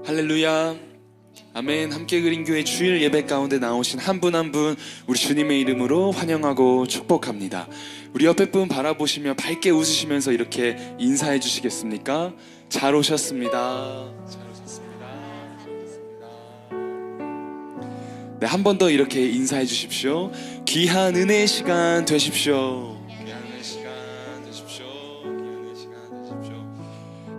할렐루야. 아멘. 함께 그린 교회 주일 예배 가운데 나오신 한 분 한 분 우리 주님의 이름으로 환영하고 축복합니다. 우리 옆에 분 바라보시며 밝게 웃으시면서 이렇게 인사해 주시겠습니까? 잘 오셨습니다. 잘 오셨습니다. 네, 한 번 더 이렇게 인사해 주십시오. 귀한 은혜의 시간 되십시오.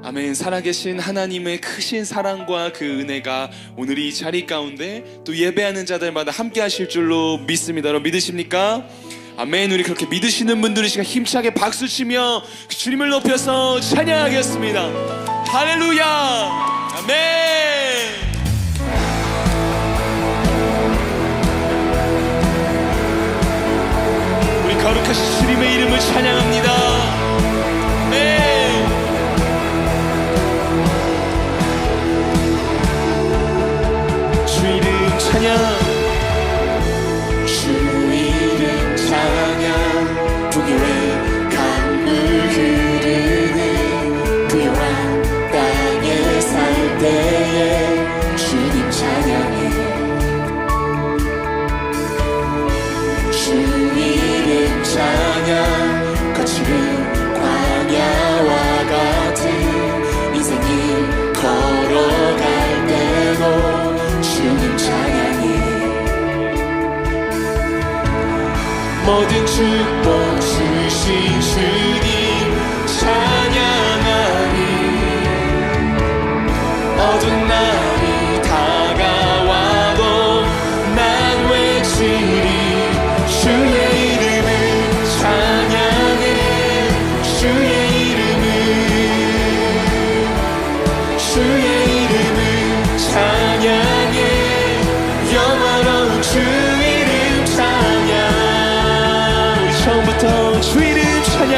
아멘. 살아계신 하나님의 크신 사랑과 그 은혜가 오늘 이 자리 가운데 또 예배하는 자들마다 함께 하실 줄로 믿습니다. 여러분 믿으십니까? 아멘. 우리 그렇게 믿으시는 분들이 시간 힘차게 박수치며 주님을 높여서 찬양하겠습니다. 할렐루야. 아멘. 우리 거룩하신 주님의 이름을 찬양합니다. 아멘. 찬양. 주 이름 찬양. 풍요의 강물 흐르는 부요한 땅에 살 때에 주님 찬양해. 주 이름 찬양. 거칠은 광야와 같은 인생을 걸어갈 때도 주님 찬양해. 모든 축복 주신 주님 찬양하리. 어두운 날이 다가와도 난 외치리. 주의 이름을 찬양해. 주의 이름을 찬양해. 영원한 주 이름 찬양. 처음부터 주 이름 찬양.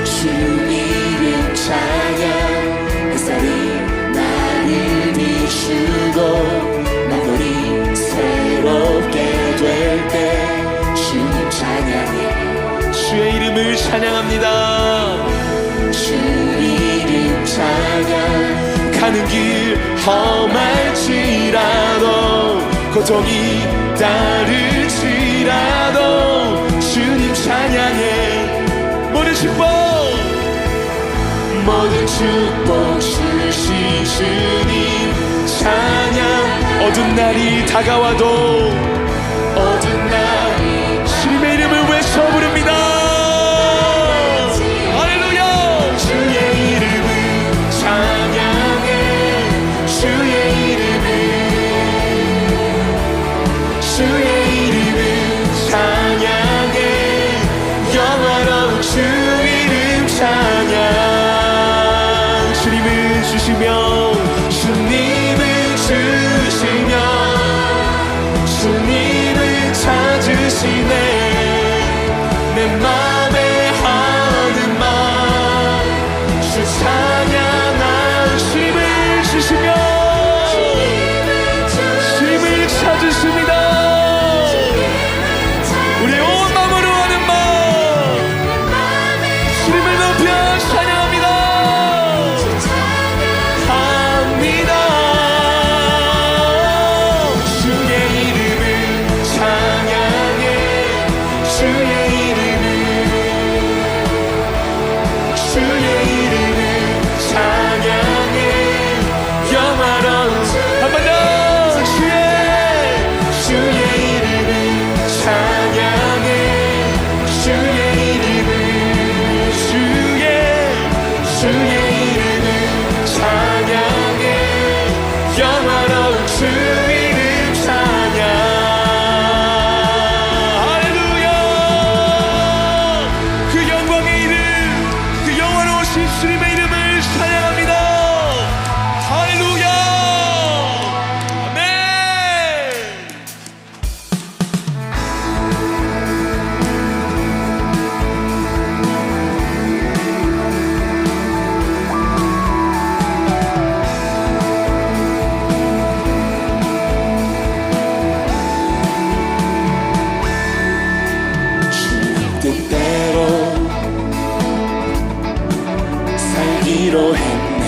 주 이름 찬양. 햇살이 나를 비추고 만물이 새롭게 될 때 주님 찬양해. 주의 이름을 찬양합니다. 주 이름 찬양. 가는 길 험할지라도 고통이 따를지라도 주님 찬양해. 모든 축복 주신 주님 찬양. 어두운 날이 다가와도 어두운 날이 주님의 이름을 외쳐 부릅니다. 할렐루야. 주의 이름을 찬양해. 주의 이름을 찬양해. 영원한 주 이름 찬양. 주님을 주시며 주님을 주시며 주님을 찾으시네. 내 맘에 하는 말 주 찬양한 주님을 주시며 주님을 찾으십니다. 우리 온 마음으로 하는 말 주님을 높여 찬양합니다. 합니다. 주의 이름을 찬양해. 주의 이름을 찬양해. 영원한 한 번 더. 주의 이름을 찬양해. 주의 이름을 찬양해. 영원한 주 이름 찬양. 할렐루야. 그 영광의 이름, 그 영원하신 주님의 이름을 찬양합니다. 할렐루야. 살기로 했네.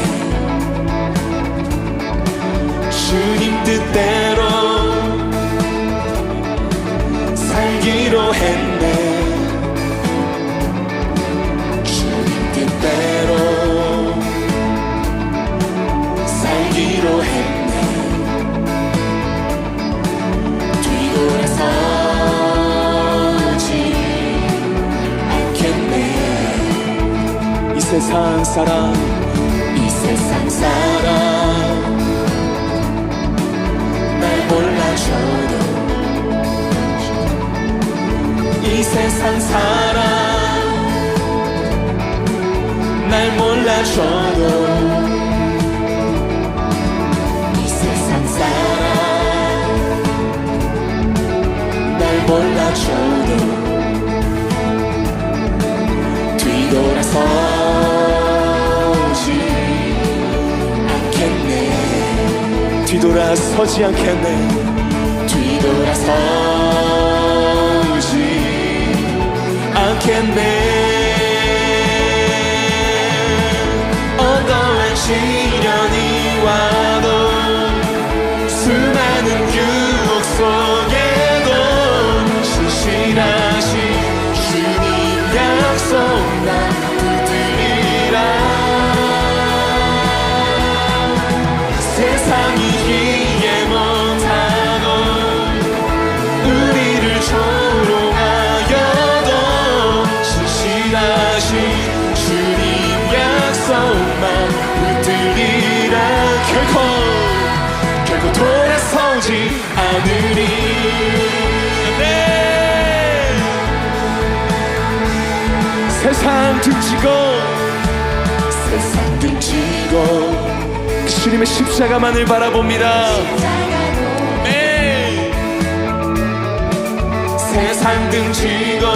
세상 사람 이 세상 사람 날 몰라줘도 이 세상 사람 날 몰라줘도 이 세상 사람 날 몰라줘도 뒤돌아서지 않겠네 뒤돌아서지 않겠네 뒤돌아서지 않겠네 어떠한 시련이 와도 수많은 유혹 속에도 신실하신 주님 약속 난 붙들리라 세상이 이해 못하고 우리를 조롱하여도 신실하신 주님 약속만 붙들리라 결코 돌아서지 않으리 세상 등지고 세상 등지고 그 주님의 십자가만을 바라봅니다. 네. 세상 등지고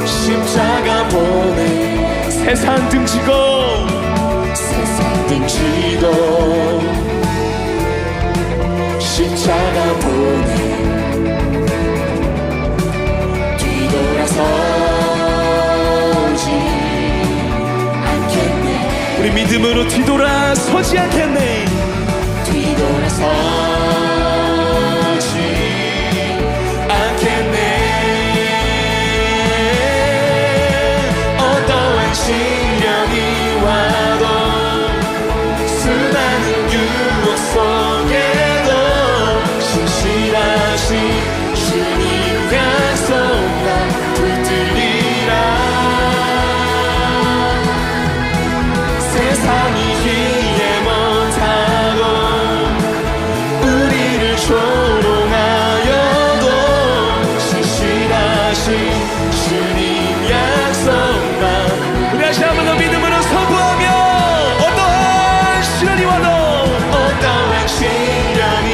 십자가 보내 세상 등지고 세상 등지고 십자가 보내 뒤돌아서지 않겠네 우리 믿음으로 뒤돌아서지 않겠네 뒤돌아서지 않겠네 어떠한 시련이 와도 수많은 유혹 속에도 신실하신 주님 약속 난 붙들리라 세상이 이해 못하고 우리를 조롱하여도 신실하신 주님 약속만 우리 다시 한 번 더 믿음으로 선포하며 어떠한 시련이 와도 어떠한 시련이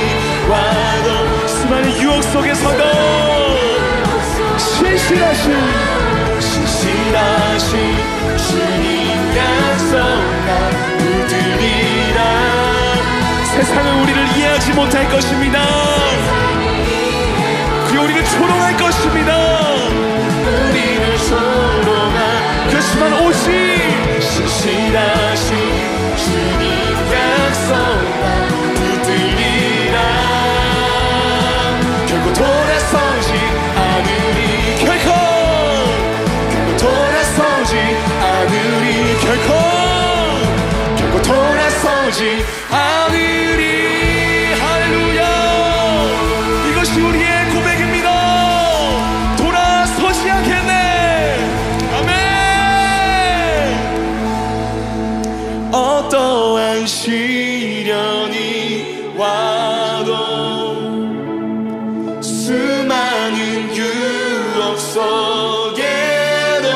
와도 수많은 유혹 속에서도 신실하신 주님 약속 난 붙들리라 세상은 우리를 이해하지 못할 것입니다. 그리고 우리를 조롱할 것입니다. 우리를 조롱한 그렇지만 오직 신실하신 주님 약속 난 붙들리라 결코 돌아서지 않으리 결코 돌아서지 않으리 결코 돌아서지 않으리 할렐루야 이것이 우리의 고백입니다. 돌아서지 않겠네. 아멘. 어떠한 시련이 와도 수많은 유혹 속에도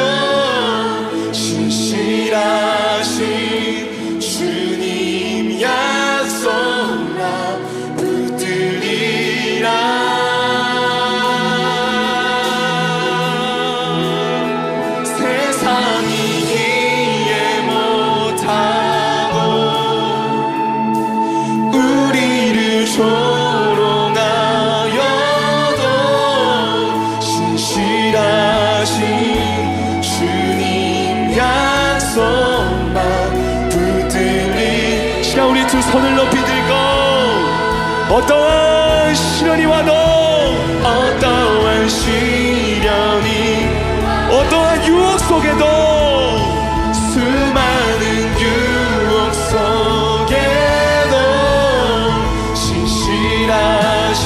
신실하신 주님 약속 난 붙들리라 세상이 이해 못하고 우리를 조롱하여도 신실하신 주님 약속만 붙들리 시간 우리 두 손을 높이 들고 어떠한 시련이 와도 어떠한 시련이 어떠한 유혹 속에도 수많은 유혹 속에도 신실하신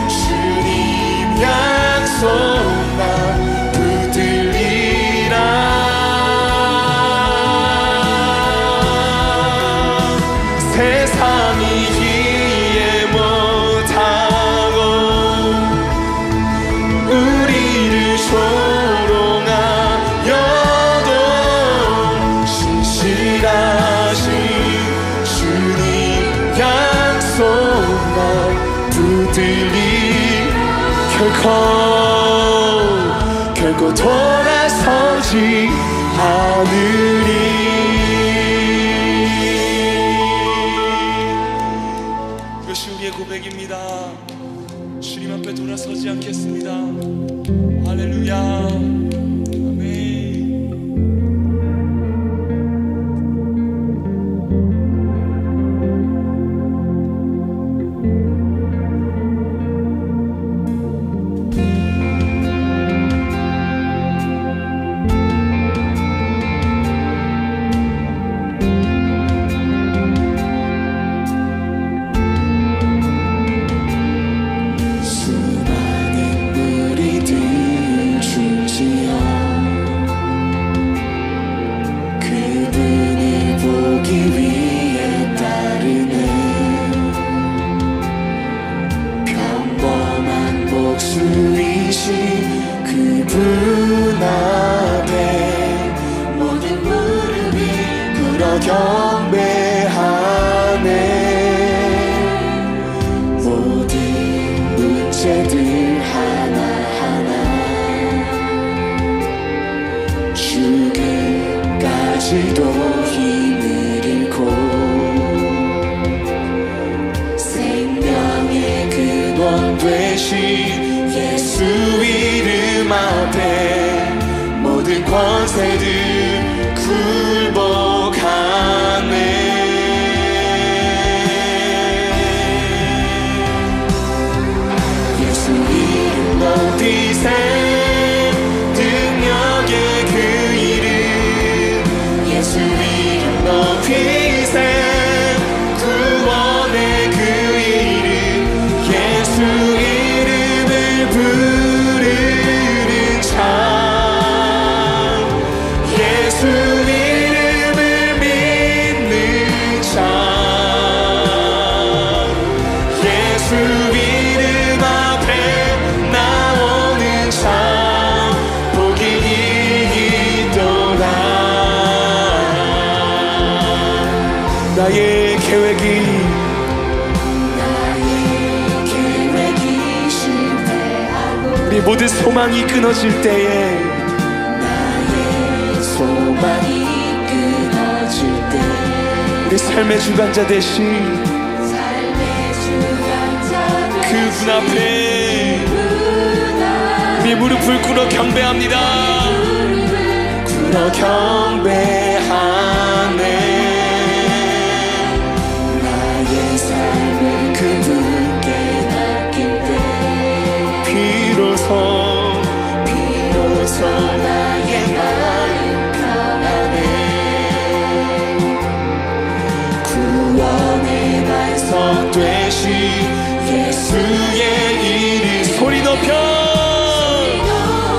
주님 약속만 붙들리라 결코 돌아서지 않으리. 이것이 우리의 고백입니다. 주님 앞에 돌아서지 않겠습니다. 할렐루야. 아멘. 그분 앞에 모든 무릎이 꿇어 경배하네. 모든 문제들 하나하나 죽음까지도 힘을 잃고 생명의 근원 되신 예수 이름 앞에 모든 권세들 굴복하네. 예수 이름 높이세 능력의 그 이름. 예수 이름 높이세 구원의 그 이름. 예수 이름을 부르는 참. 예수 이름을 믿는 참. 예수 이름 앞에 나오는 참 복이 있도다. 나의 계획이 실패하고 우리 모든 소망이 끊어질 때에 나의 소망이 끊어질 때 우리 삶의 주관자 되신 그분 앞에 우리 무릎을 꿇어 경배합니다. 꿇어 경배하네. 나의 삶을 그분께 맡길 때 비로소 나의 마음 평안해. 구원의 반석 되신 예수의 이름 소리 높여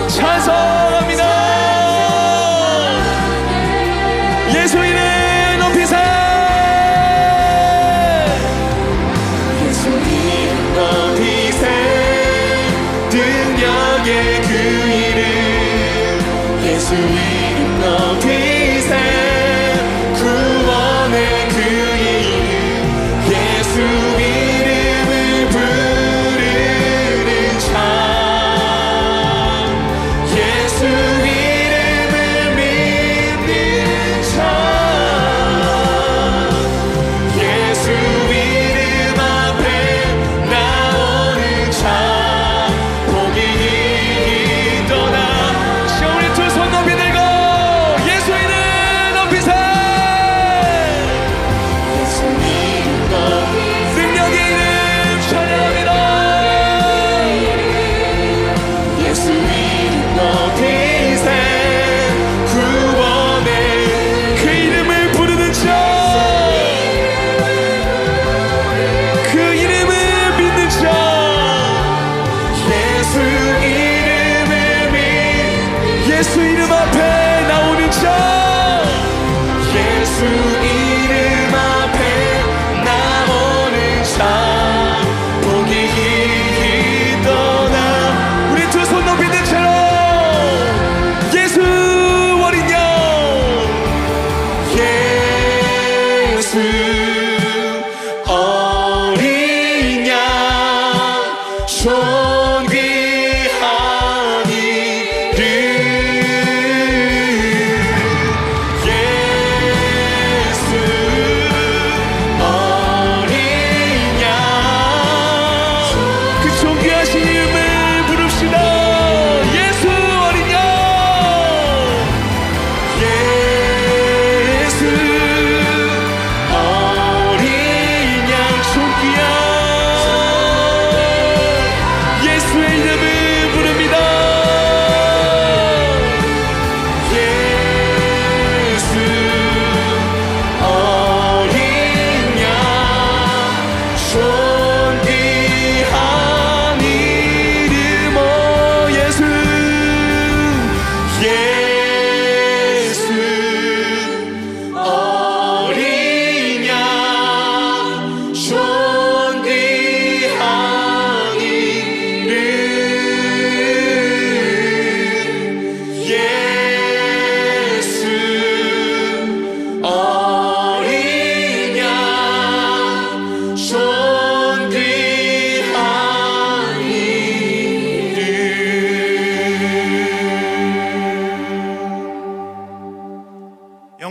찬송합니다. 예수 이름 높이세. 예수 이름 높이세 능력의 그 이름. 예수 이름 높이세 구원의 그 이름. 예수 이름을 부르는 참. 예수 이름을 믿는 참. 예수 이름 앞에 나오는 참 복이 있도다. 시간 우리 두 손 높이 들고 예수 이름 높이세. 예수 이름 높이세 능력의 이름 찬양합니다. 예수 이름 높이세 구원의 그 이름을 부르는 자. 그 이름을 믿는 자. 예수 이름을 예수 이름 앞에 나오는 자. 예수 이름 앞에 나오는 자 복이 있도다. 우리 두 손 높이 든 채로 예수 어린 양. 예수 어린 양 존귀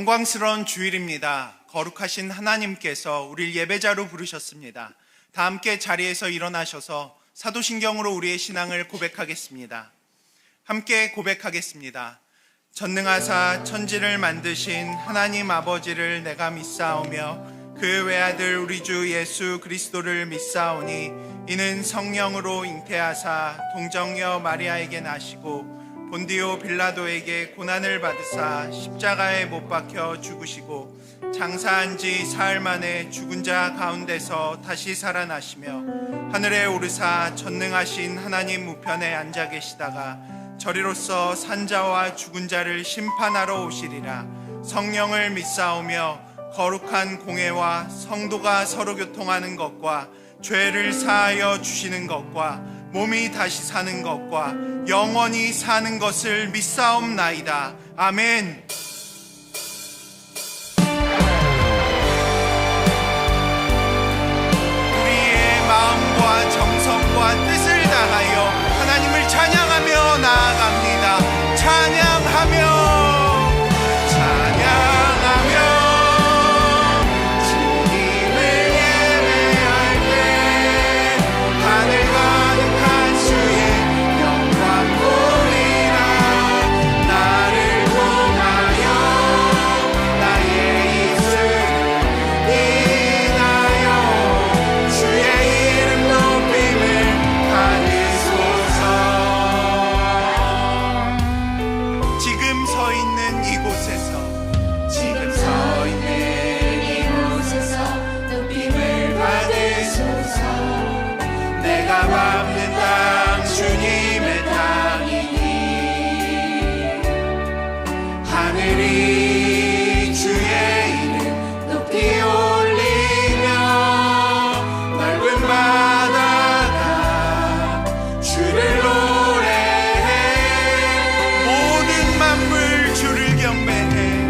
영광스러운 주일입니다. 거룩하신 하나님께서 우리를 예배자로 부르셨습니다. 다 함께 자리에서 일어나셔서 사도신경으로 우리의 신앙을 고백하겠습니다. 함께 고백하겠습니다. 전능하사 천지를 만드신 하나님 아버지를 내가 믿사오며 그 외아들 우리 주 예수 그리스도를 믿사오니 이는 성령으로 잉태하사 동정녀 마리아에게 나시고 본디오 빌라도에게 고난을 받으사 십자가에 못 박혀 죽으시고 장사한 지 사흘 만에 죽은 자 가운데서 다시 살아나시며 하늘에 오르사 전능하신 하나님 우편에 앉아 계시다가 저리로서 산자와 죽은 자를 심판하러 오시리라. 성령을 믿사오며 거룩한 공회와 성도가 서로 교통하는 것과 죄를 사하여 주시는 것과 몸이 다시 사는 것과 영원히 사는 것을 믿사옵나이다. 아멘. 우리의 마음과 정성과 뜻을 다하여 하나님을 찬양하며 나아갑니다. 찬양하며 주를 경배해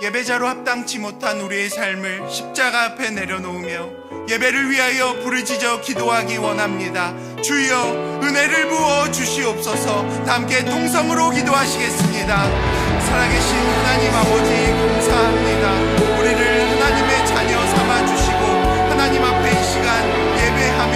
예배자로 합당치 못한 우리의 삶을 십자가 앞에 내려놓으며 예배를 위하여 부르짖어 기도하기 원합니다. 주여 은혜를 부어 주시옵소서. 다 함께 통성으로 기도하시겠습니다. 살아계신 하나님 아버지 감사합니다. 우리를 하나님의 자녀 삼아주시고 하나님 앞에 이 시간 예배하며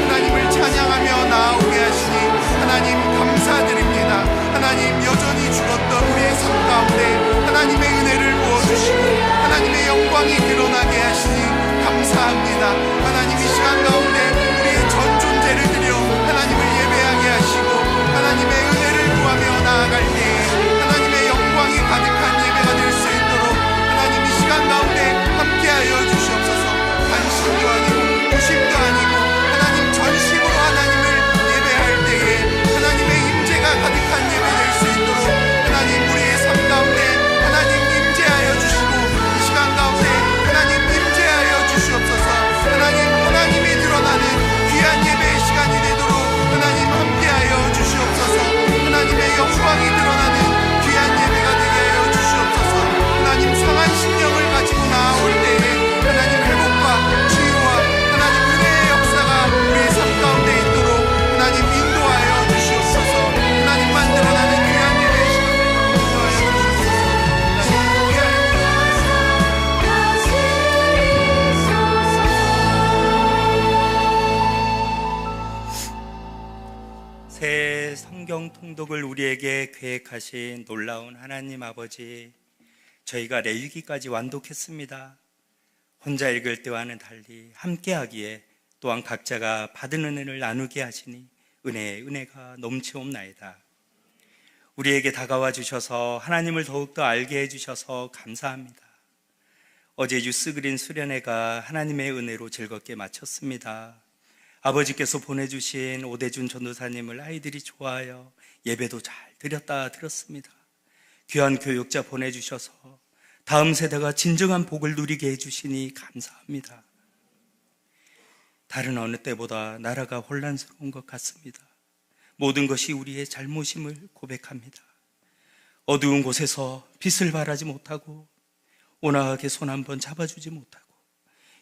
하나님을 찬양하며 나아오게 하시니 하나님 감사드립니다. 하나님 여전히 죽었던 우리의 삶 가운데 하나님의 은혜를 부어주시고 하나님의 영광이 드러나게 하시니 감사합니다. 하나님 이 시간 가운데 우리의 전 존재를 드려 하나님을 예배하게 하시고 하나님의 은혜를 구하며 나아갈 때에 하나님의 영광이 가득한 예배가 될 수 있도록 하나님 이 시간 가운데 함께하여 주시옵소서. 관심도 아니고 부심도 아니고 하나님 전심으로 하나님을 예배할 때에 하나님의 임재가 가득한 예배 될 수 있도록 하나님 우리의 삶 가운데 하나님 임재하여 주시고 이 시간 가운데 하나님 임재하여 주시옵소서. 하나님이 드러나는 귀한 예배의 시간이 되도록 하나님 함께하여 주시옵소서. 하나님의 영광이 드러나는 귀한 예배가 되게 하여 주시옵소서. 하나님 상한 심령을 가지고 나아올 때에 하나님 회복과 치유와 하나님 은혜의 역사가 우리의 삶 가운데 있도록 하나님 인도하여 주시옵소서. 하나님만 드러나는 귀한 예배의 시간을 인도하여 주시옵소서. 새 성경 통독을 우리에게 계획하신 놀라운 하나님 아버지, 저희가 레위기까지 완독했습니다. 혼자 읽을 때와는 달리 함께하기에 또한 각자가 받은 은혜를 나누게 하시니 은혜가 넘치옵나이다. 우리에게 다가와 주셔서 하나님을 더욱더 알게 해주셔서 감사합니다. 어제 유스그린 수련회가 하나님의 은혜로 즐겁게 마쳤습니다. 아버지께서 보내주신 오대준 전도사님을 아이들이 좋아하여 예배도 잘 드렸다 들었습니다. 귀한 교육자 보내주셔서 다음 세대가 진정한 복을 누리게 해주시니 감사합니다. 다른 어느 때보다 나라가 혼란스러운 것 같습니다. 모든 것이 우리의 잘못임을 고백합니다. 어두운 곳에서 빛을 발하지 못하고 온화하게 손 한번 잡아주지 못하고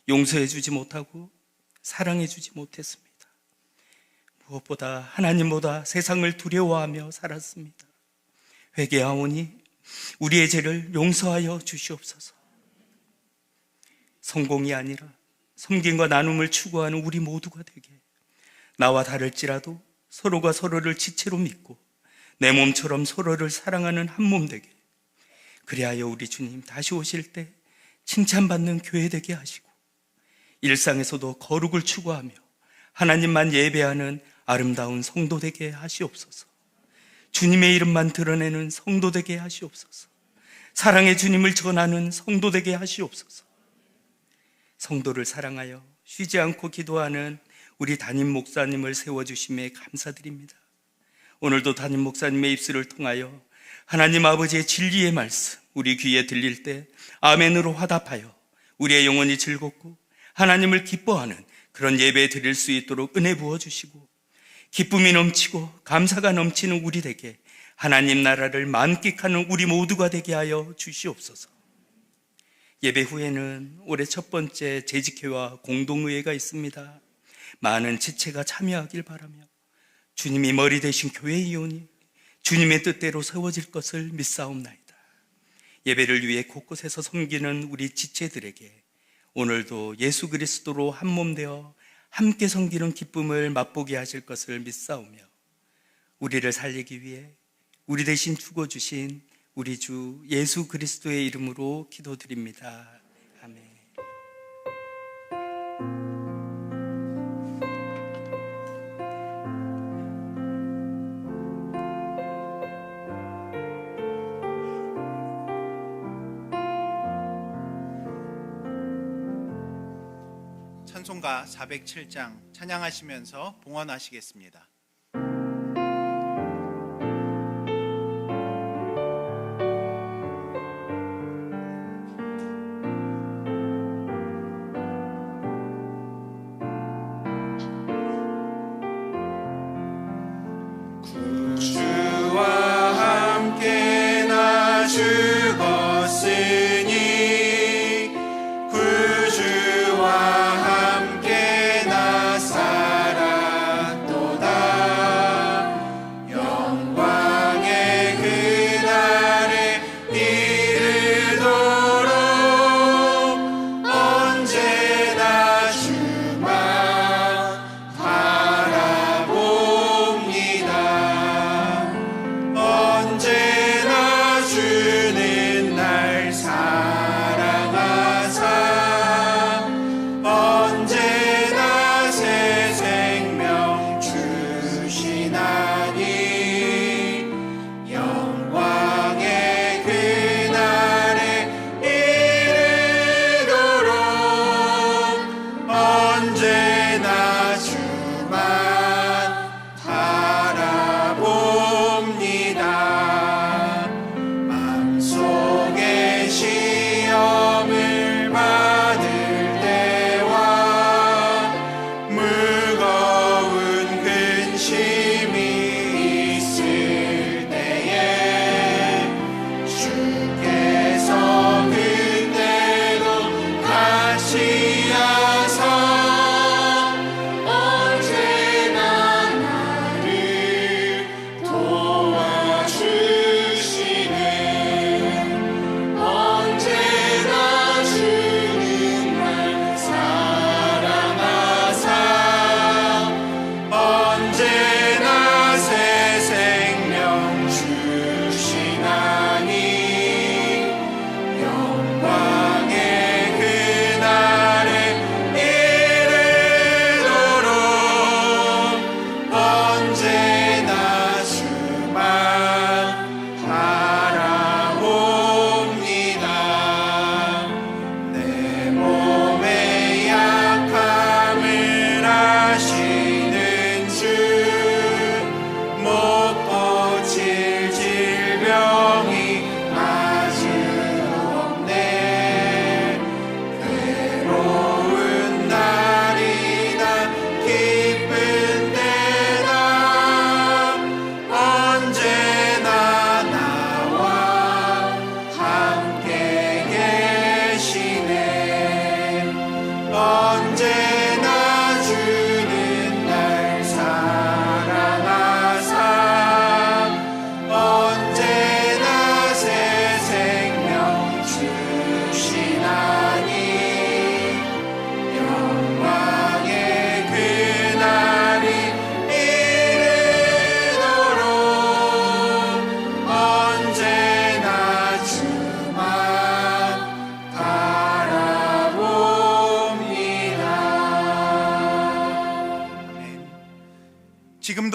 용서해주지 못하고 사랑해주지 못했습니다. 무엇보다 하나님보다 세상을 두려워하며 살았습니다. 회개하오니 우리의 죄를 용서하여 주시옵소서. 성공이 아니라 섬김과 나눔을 추구하는 우리 모두가 되게, 나와 다를지라도 서로가 서로를 지체로 믿고 내 몸처럼 서로를 사랑하는 한 몸 되게, 그리하여 우리 주님 다시 오실 때 칭찬받는 교회 되게 하시고 일상에서도 거룩을 추구하며 하나님만 예배하는 아름다운 성도 되게 하시옵소서. 주님의 이름만 드러내는 성도 되게 하시옵소서. 사랑의 주님을 전하는 성도 되게 하시옵소서. 성도를 사랑하여 쉬지 않고 기도하는 우리 담임 목사님을 세워주심에 감사드립니다. 오늘도 담임 목사님의 입술을 통하여 하나님 아버지의 진리의 말씀 우리 귀에 들릴 때 아멘으로 화답하여 우리의 영혼이 즐겁고 하나님을 기뻐하는 그런 예배 드릴 수 있도록 은혜 부어주시고, 기쁨이 넘치고 감사가 넘치는 우리 되게 하나님 나라를 만끽하는 우리 모두가 되게 하여 주시옵소서. 예배 후에는 올해 첫 번째 재직회와 공동의회가 있습니다. 많은 지체가 참여하길 바라며 주님이 머리 되신 교회이오니 주님의 뜻대로 세워질 것을 믿사옵나이다. 예배를 위해 곳곳에서 섬기는 우리 지체들에게 오늘도 예수 그리스도로 한 몸 되어 함께 섬기는 기쁨을 맛보게 하실 것을 믿사오며, 우리를 살리기 위해 우리 대신 죽어주신 우리 주 예수 그리스도의 이름으로 기도드립니다. 아멘. 찬송가 407장 찬양하시면서 봉헌하시겠습니다. 주와 함께 나 죽었으니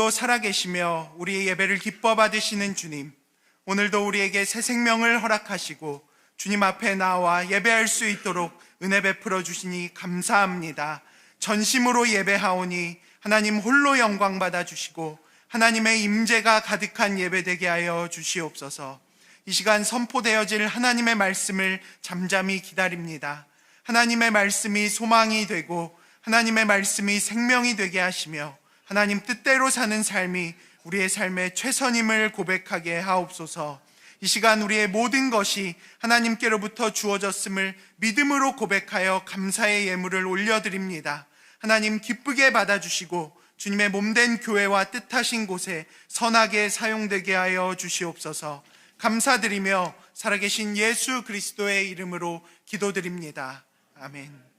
오늘도 살아계시며 우리의 예배를 기뻐 받으시는 주님, 오늘도 우리에게 새 생명을 허락하시고 주님 앞에 나와 예배할 수 있도록 은혜 베풀어 주시니 감사합니다. 전심으로 예배하오니 하나님 홀로 영광 받아 주시고 하나님의 임재가 가득한 예배 되게 하여 주시옵소서. 이 시간 선포되어질 하나님의 말씀을 잠잠히 기다립니다. 하나님의 말씀이 소망이 되고 하나님의 말씀이 생명이 되게 하시며 하나님 뜻대로 사는 삶이 우리의 삶의 최선임을 고백하게 하옵소서. 이 시간 우리의 모든 것이 하나님께로부터 주어졌음을 믿음으로 고백하여 감사의 예물을 올려드립니다. 하나님 기쁘게 받아주시고 주님의 몸된 교회와 뜻하신 곳에 선하게 사용되게 하여 주시옵소서. 감사드리며 살아계신 예수 그리스도의 이름으로 기도드립니다. 아멘.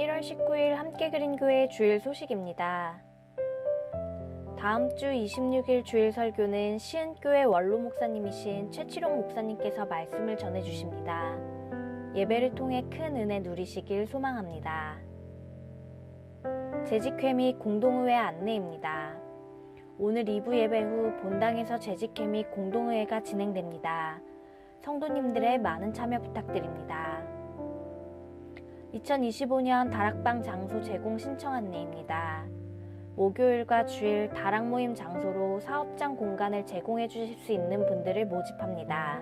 1월 19일 함께 그린 교회 주일 소식입니다. 다음 주 26일 주일 설교는 시은교회 원로 목사님이신 최치룡 목사님께서 말씀을 전해주십니다. 예배를 통해 큰 은혜 누리시길 소망합니다. 재직회 및 공동의회 안내입니다. 오늘 2부 예배 후 본당에서 재직회 및 공동의회가 진행됩니다. 성도님들의 많은 참여 부탁드립니다. 2025년 다락방 장소 제공 신청 안내입니다. 목요일과 주일 다락 모임 장소로 사업장 공간을 제공해 주실 수 있는 분들을 모집합니다.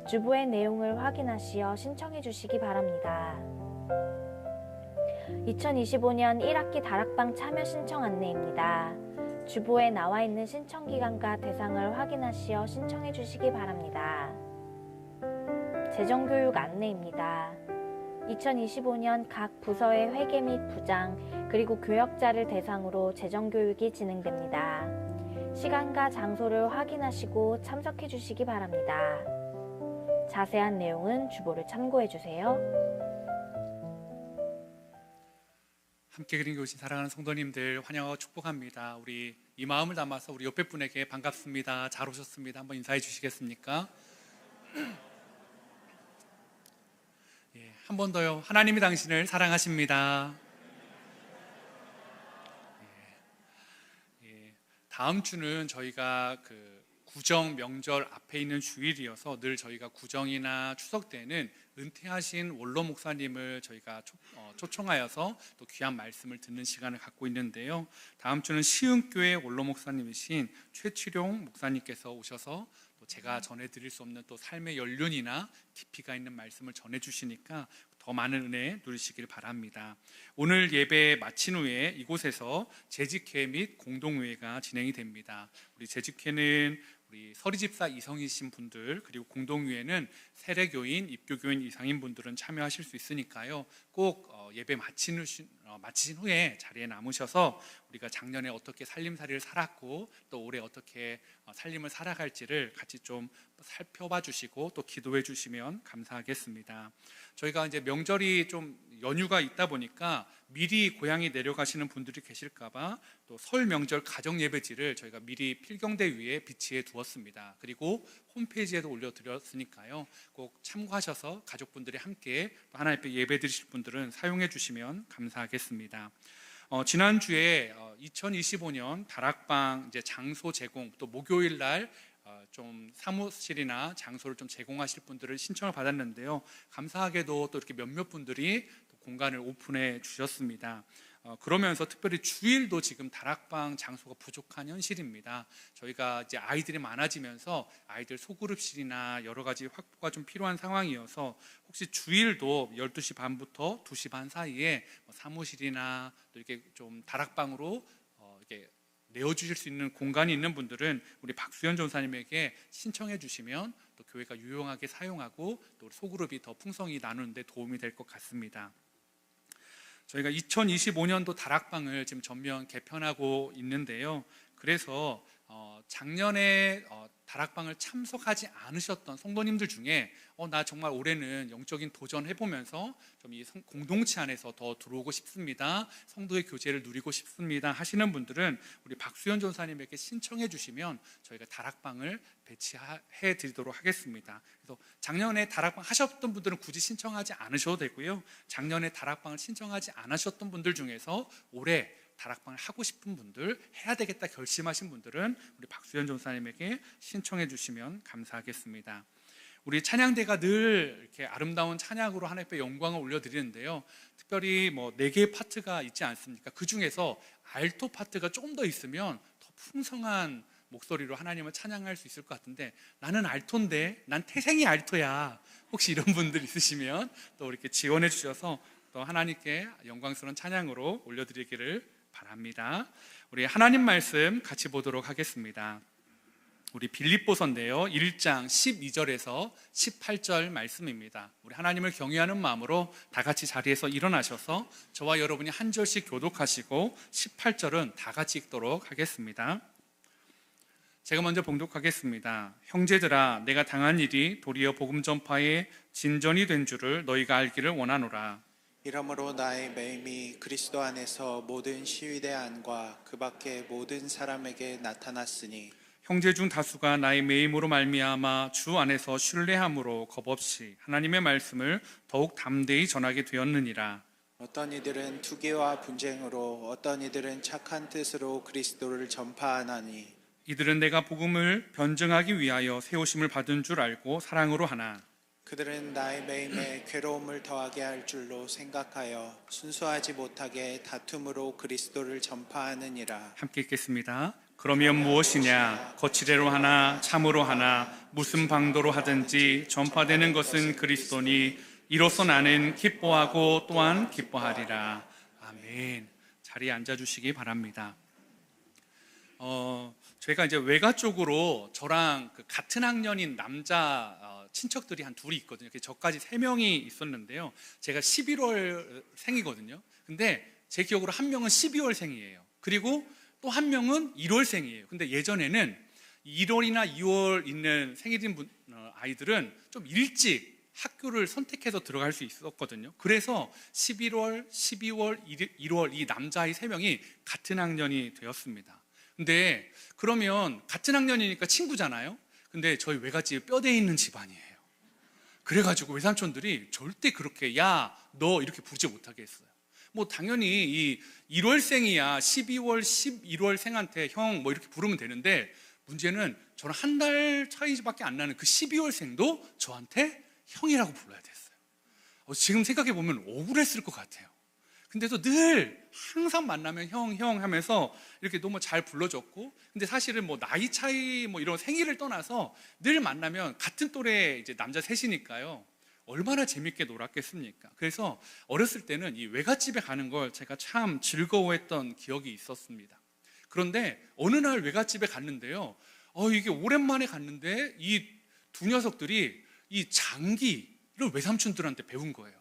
주보의 내용을 확인하시어 신청해 주시기 바랍니다. 2025년 1학기 다락방 참여 신청 안내입니다. 주보에 나와 있는 신청 기간과 대상을 확인하시어 신청해 주시기 바랍니다. 재정교육 안내입니다. 2025년 각 부서의 회계 및 부장 그리고 교역자를 대상으로 재정교육이 진행됩니다. 시간과 장소를 확인하시고 참석해 주시기 바랍니다. 자세한 내용은 주보를 참고해 주세요. 함께 그린 교회 사랑하는 성도님들 환영하고 축복합니다. 우리 이 마음을 담아서 우리 옆에 분에게 반갑습니다, 잘 오셨습니다 한번 인사해 주시겠습니까? 예, 한 번 더요. 하나님이 당신을 사랑하십니다. 다음 주는 저희가 구정 명절 앞에 있는 주일이어서 늘 저희가 구정이나 추석 때는 은퇴하신 원로 목사님을 저희가 초청하여서 또 귀한 말씀을 듣는 시간을 갖고 있는데요. 다음 주는 시흥교회 원로 목사님이신 최치룡 목사님께서 오셔서 또 제가 전해드릴 수 없는 또 삶의 연륜이나 깊이가 있는 말씀을 전해주시니까 더 많은 은혜 누리시길 바랍니다. 오늘 예배 마친 후에 이곳에서 재직회 및 공동회가 진행이 됩니다. 우리 재직회는 우리 서리집사 이성이신 분들 그리고 공동회에는 세례교인, 입교교인 이상인 분들은 참여하실 수 있으니까요. 꼭 예배 마치신 후에 자리에 남으셔서 우리가 작년에 어떻게 살림살이를 살았고 또 올해 어떻게 살림을 살아갈지를 같이 좀 살펴봐 주시고 또 기도해 주시면 감사하겠습니다. 저희가 이제 명절이 좀 연휴가 있다 보니까 미리 고향에 내려가시는 분들이 계실까봐 또 설 명절 가정 예배지를 저희가 미리 필경대 위에 비치해 두었습니다. 그리고 홈페이지에도 올려드렸으니까요. 꼭 참고하셔서 가족분들이 함께 또 하나님 앞에 예배 드리실 분들은 사용해 주시면 감사하겠습니다. 지난주에 2025년 다락방 이제 장소 제공 또 목요일 날 좀 사무실이나 장소를 좀 제공하실 분들을 신청을 받았는데요. 감사하게도 또 이렇게 몇몇 분들이 또 공간을 오픈해 주셨습니다. 그러면서 특별히 주일도 지금 다락방 장소가 부족한 현실입니다. 저희가 이제 아이들이 많아지면서 아이들 소그룹실이나 여러 가지 확보가 좀 필요한 상황이어서 혹시 주일도 12시 반부터 2시 반 사이에 사무실이나 또 이렇게 좀 다락방으로 이렇게 내어주실 수 있는 공간이 있는 분들은 우리 박수현 전사님에게 신청해 주시면 또 교회가 유용하게 사용하고 또 소그룹이 더 풍성히 나누는데 도움이 될 것 같습니다. 저희가 2025년도 다락방을 지금 전면 개편하고 있는데요. 그래서 작년에 다락방을 참석하지 않으셨던 성도님들 중에 나 정말 올해는 영적인 도전 해보면서 좀 이 공동체 안에서 더 들어오고 싶습니다, 성도의 교제를 누리고 싶습니다 하시는 분들은 우리 박수현 전사님에게 신청해 주시면 저희가 다락방을 배치해 드리도록 하겠습니다. 그래서 작년에 다락방 하셨던 분들은 굳이 신청하지 않으셔도 되고요. 작년에 다락방을 신청하지 않으셨던 분들 중에서 올해 다락방을 하고 싶은 분들, 해야 되겠다 결심하신 분들은 우리 박수현 전사님에게 신청해 주시면 감사하겠습니다. 우리 찬양대가 늘 이렇게 아름다운 찬양으로 하나님께 영광을 올려드리는데요. 특별히 4개의 파트가 있지 않습니까? 그 중에서 알토 파트가 좀 더 있으면 더 풍성한 목소리로 하나님을 찬양할 수 있을 것 같은데 나는 알토인데 난 태생이 알토야. 혹시 이런 분들 있으시면 또 이렇게 지원해 주셔서 또 하나님께 영광스러운 찬양으로 올려드리기를 바랍니다. 우리 하나님 말씀 같이 보도록 하겠습니다. 우리 빌립보서인데요. 1장 12절에서 18절 말씀입니다. 우리 하나님을 경외하는 마음으로 다 같이 자리에서 일어나셔서 저와 여러분이 한 절씩 교독하시고 18절은 다 같이 읽도록 하겠습니다. 제가 먼저 봉독하겠습니다. 형제들아, 내가 당한 일이 도리어 복음 전파의 진전이 된 줄을 너희가 알기를 원하노라. 이러므로 나의 매임이 그리스도 안에서 모든 시위대 안과 그 밖의 모든 사람에게 나타났으니 형제 중 다수가 나의 매임으로 말미암아 주 안에서 신뢰함으로 겁없이 하나님의 말씀을 더욱 담대히 전하게 되었느니라. 어떤 이들은 투기와 분쟁으로 어떤 이들은 착한 뜻으로 그리스도를 전파하나니 이들은 내가 복음을 변증하기 위하여 세우심을 받은 줄 알고 사랑으로 하나 그들은 나의 매임에 괴로움을 더하게 할 줄로 생각하여 순수하지 못하게 다툼으로 그리스도를 전파하느니라. 함께 읽겠습니다. 그러면 무엇이냐? 거칠애로 하나 참으로 하나 무슨 방도로 하든지 전파되는 것은 그리스도니 이로써 나는 기뻐하고 또한 기뻐하리라. 아멘. 자리에 앉아주시기 바랍니다. 저희가 이제 외가 쪽으로 저랑 그 같은 학년인 남자 친척들이 한 둘이 있거든요. 저까지 3명이 있었는데요. 제가 11월 생이거든요. 근데 제 기억으로 한 명은 12월 생이에요. 그리고 또 한 명은 1월 생이에요. 근데 예전에는 1월이나 2월 있는 생일인 아이들은 좀 일찍 학교를 선택해서 들어갈 수 있었거든요. 그래서 11월, 12월, 1월 이 남자아이 3명이 같은 학년이 되었습니다. 근데 그러면 같은 학년이니까 친구잖아요. 근데 저희 외갓집에 뼈대 있는 집안이에요. 그래가지고 외삼촌들이 절대 그렇게 야, 너 이렇게 부르지 못하게 했어요. 뭐 당연히 이 1월생이야 12월, 11월 생한테 형 뭐 이렇게 부르면 되는데 문제는 저는 한 달 차이밖에 안 나는 그 12월생도 저한테 형이라고 불러야 됐어요. 지금 생각해보면 억울했을 것 같아요. 근데도 늘 항상 만나면 형 하면서 이렇게 너무 잘 불러줬고, 근데 사실은 뭐 나이 차이 뭐 이런 생일을 떠나서 늘 만나면 같은 또래 이제 남자 셋이니까요. 얼마나 재밌게 놀았겠습니까? 그래서 어렸을 때는 이 외갓집에 가는 걸 제가 참 즐거워했던 기억이 있었습니다. 그런데 어느 날 외갓집에 갔는데요. 이게 오랜만에 갔는데 이 두 녀석들이 이 장기를 외삼촌들한테 배운 거예요.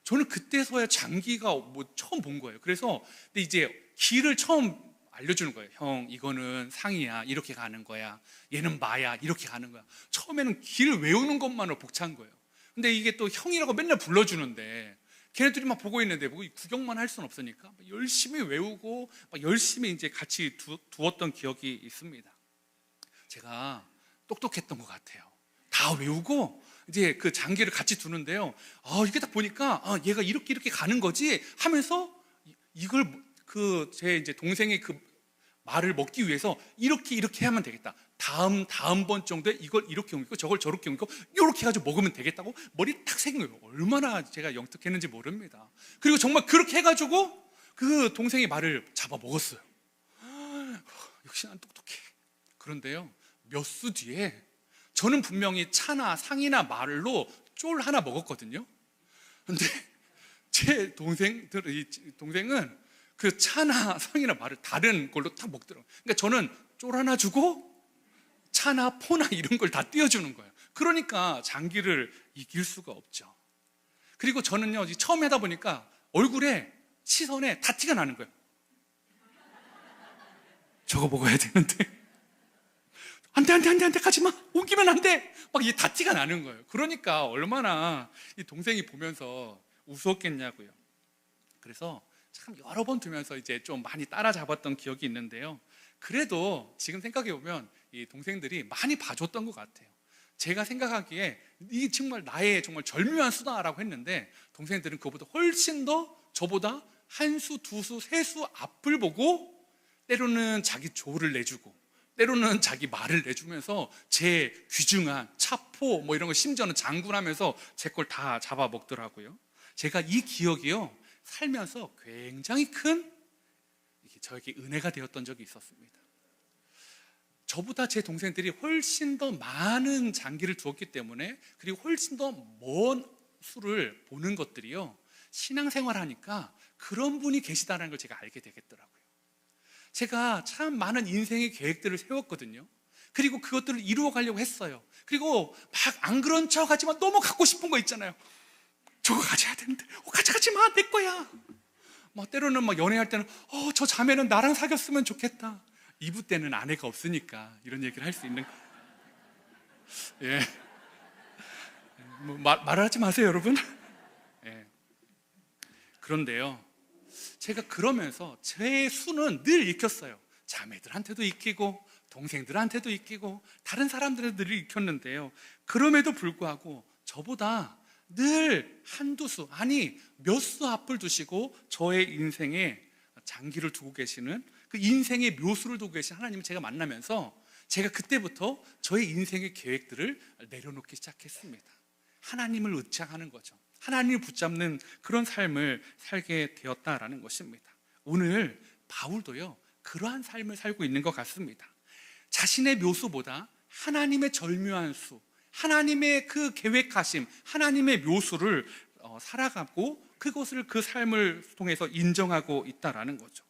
저는 그때서야 장기가 뭐 처음 본 거예요. 그래서 근데 이제 길을 처음 알려주는 거예요. 형, 이거는 상이야, 이렇게 가는 거야. 얘는 마야, 이렇게 가는 거야. 처음에는 길 외우는 것만으로 벅찬 거예요. 근데 이게 또 형이라고 맨날 불러주는데 걔네들이 막 보고 있는데 뭐 구경만 할 수는 없으니까 열심히 외우고 막 열심히 이제 같이 두었던 기억이 있습니다. 제가 똑똑했던 것 같아요. 다 외우고 이제 그 장기를 같이 두는데요. 이게 딱 보니까 얘가 이렇게 가는 거지 하면서 이걸 제 이제 동생의 그 말을 먹기 위해서 이렇게 하면 되겠다. 다음번 정도에 이걸 이렇게 옮기고 저걸 저렇게 옮기고 이렇게 해가지고 먹으면 되겠다고 머리 탁 새긴 거예요. 얼마나 제가 영특했는지 모릅니다. 그리고 정말 그렇게 해가지고 그 동생의 말을 잡아 먹었어요. 역시 난 똑똑해. 그런데요, 몇 수 뒤에 저는 분명히 차나 상이나 말로 쫄 하나 먹었거든요. 근데 제 동생은 그 차나 상이나 말을 다른 걸로 딱 먹더라고요. 그러니까 저는 쫄 하나 주고 차나 포나 이런 걸 다 띄워주는 거예요. 그러니까 장기를 이길 수가 없죠. 그리고 저는요, 처음 하다 보니까 얼굴에 시선에 다 티가 나는 거예요. 저거 먹어야 되는데 안 돼, 가지 마. 옮기면 안 돼. 막 이게 다 티가 나는 거예요. 그러니까 얼마나 이 동생이 보면서 우스웠겠냐고요. 그래서 참 여러 번 두면서 이제 좀 많이 따라잡았던 기억이 있는데요. 그래도 지금 생각해보면 이 동생들이 많이 봐줬던 것 같아요. 제가 생각하기에 이 정말 나의 정말 절묘한 수다라고 했는데 동생들은 그거보다 훨씬 더 저보다 한 수, 두 수, 세 수 앞을 보고 때로는 자기 조를 내주고 때로는 자기 말을 내주면서 제 귀중한 차포 뭐 이런 거 심지어는 장군하면서 제 걸 다 잡아먹더라고요. 제가 이 기억이요, 살면서 굉장히 큰 저에게 은혜가 되었던 적이 있었습니다. 저보다 제 동생들이 훨씬 더 많은 장기를 두었기 때문에, 그리고 훨씬 더 먼 수를 보는 것들이요, 신앙생활 하니까 그런 분이 계시다는 걸 제가 알게 되겠더라고요. 제가 참 많은 인생의 계획들을 세웠거든요. 그리고 그것들을 이루어 가려고 했어요. 그리고 막 안 그런 척 하지만 너무 갖고 싶은 거 있잖아요. 저거 가져야 되는데 가져가지 마, 내 거야. 막 때로는 막 연애할 때는 저 자매는 나랑 사귀었으면 좋겠다. 이브 때는 아내가 없으니까 이런 얘기를 할 수 있는 거예요. 예. 말을 하지 마세요, 여러분. 예. 그런데요, 제가 그러면서 제 수는 늘 익혔어요. 자매들한테도 익히고 동생들한테도 익히고 다른 사람들한테도 늘 익혔는데요, 그럼에도 불구하고 저보다 늘 한두 수, 아니 몇 수 앞을 두시고 저의 인생에 장기를 두고 계시는, 그 인생의 묘수를 두고 계신 하나님을 제가 만나면서 제가 그때부터 저의 인생의 계획들을 내려놓기 시작했습니다. 하나님을 의지하는 거죠. 하나님을 붙잡는 그런 삶을 살게 되었다라는 것입니다. 오늘 바울도요, 그러한 삶을 살고 있는 것 같습니다. 자신의 묘수보다 하나님의 절묘한 수, 하나님의 그 계획하심, 하나님의 묘수를 살아가고 그것을 그 삶을 통해서 인정하고 있다라는 거죠.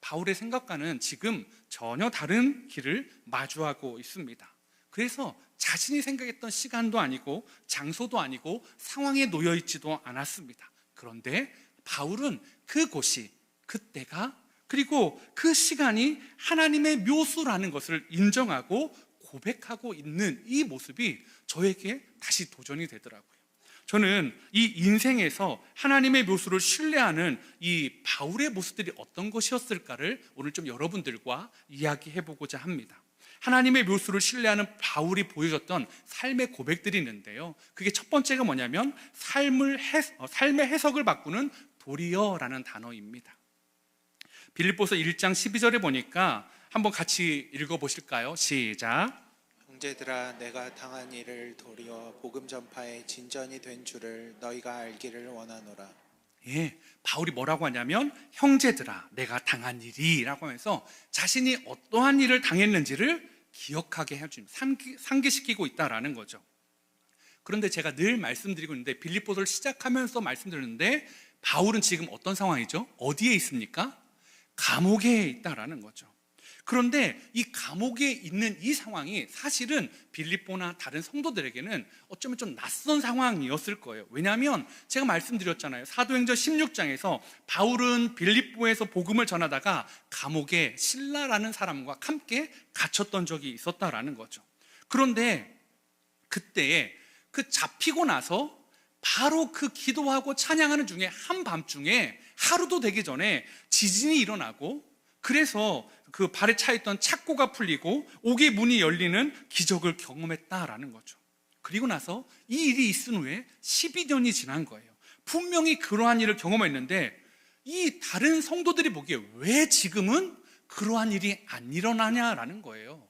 바울의 생각과는 지금 전혀 다른 길을 마주하고 있습니다. 그래서 자신이 생각했던 시간도 아니고 장소도 아니고 상황에 놓여 있지도 않았습니다. 그런데 바울은 그곳이, 그때가, 그리고 그 시간이 하나님의 묘수라는 것을 인정하고 고백하고 있는 이 모습이 저에게 다시 도전이 되더라고요. 저는 이 인생에서 하나님의 묘수를 신뢰하는 이 바울의 모습들이 어떤 것이었을까를 오늘 좀 여러분들과 이야기해보고자 합니다. 하나님의 묘수를 신뢰하는 바울이 보여줬던 삶의 고백들이 있는데요, 그게 첫 번째가 뭐냐면 삶의 해석을 바꾸는 도리어라는 단어입니다. 빌립보서 1장 12절에 보니까 한번 같이 읽어보실까요? 시작. 형제들아, 내가 당한 일을 도리어 복음 전파의 진전이 된 줄을 너희가 알기를 원하노라. 예, 바울이 뭐라고 하냐면 형제들아, 내가 당한 일이라고 하면서 자신이 어떠한 일을 당했는지를 기억하게 해줍니다. 상기시키고 있다라는 거죠. 그런데 제가 늘 말씀드리고 있는데, 빌립보서를 시작하면서 말씀드렸는데, 바울은 지금 어떤 상황이죠? 어디에 있습니까? 감옥에 있다라는 거죠. 그런데 이 감옥에 있는 이 상황이 사실은 빌립보나 다른 성도들에게는 어쩌면 좀 낯선 상황이었을 거예요. 왜냐하면 제가 말씀드렸잖아요. 사도행전 16장에서 바울은 빌립보에서 복음을 전하다가 감옥에 실라라는 사람과 함께 갇혔던 적이 있었다라는 거죠. 그런데 그때 그 잡히고 나서 바로 그 기도하고 찬양하는 중에 한밤중에, 하루도 되기 전에 지진이 일어나고, 그래서 그 발에 차있던 착고가 풀리고 옥의 문이 열리는 기적을 경험했다라는 거죠. 그리고 나서 이 일이 있은 후에 12년이 지난 거예요. 분명히 그러한 일을 경험했는데 이 다른 성도들이 보기에 왜 지금은 그러한 일이 안 일어나냐라는 거예요.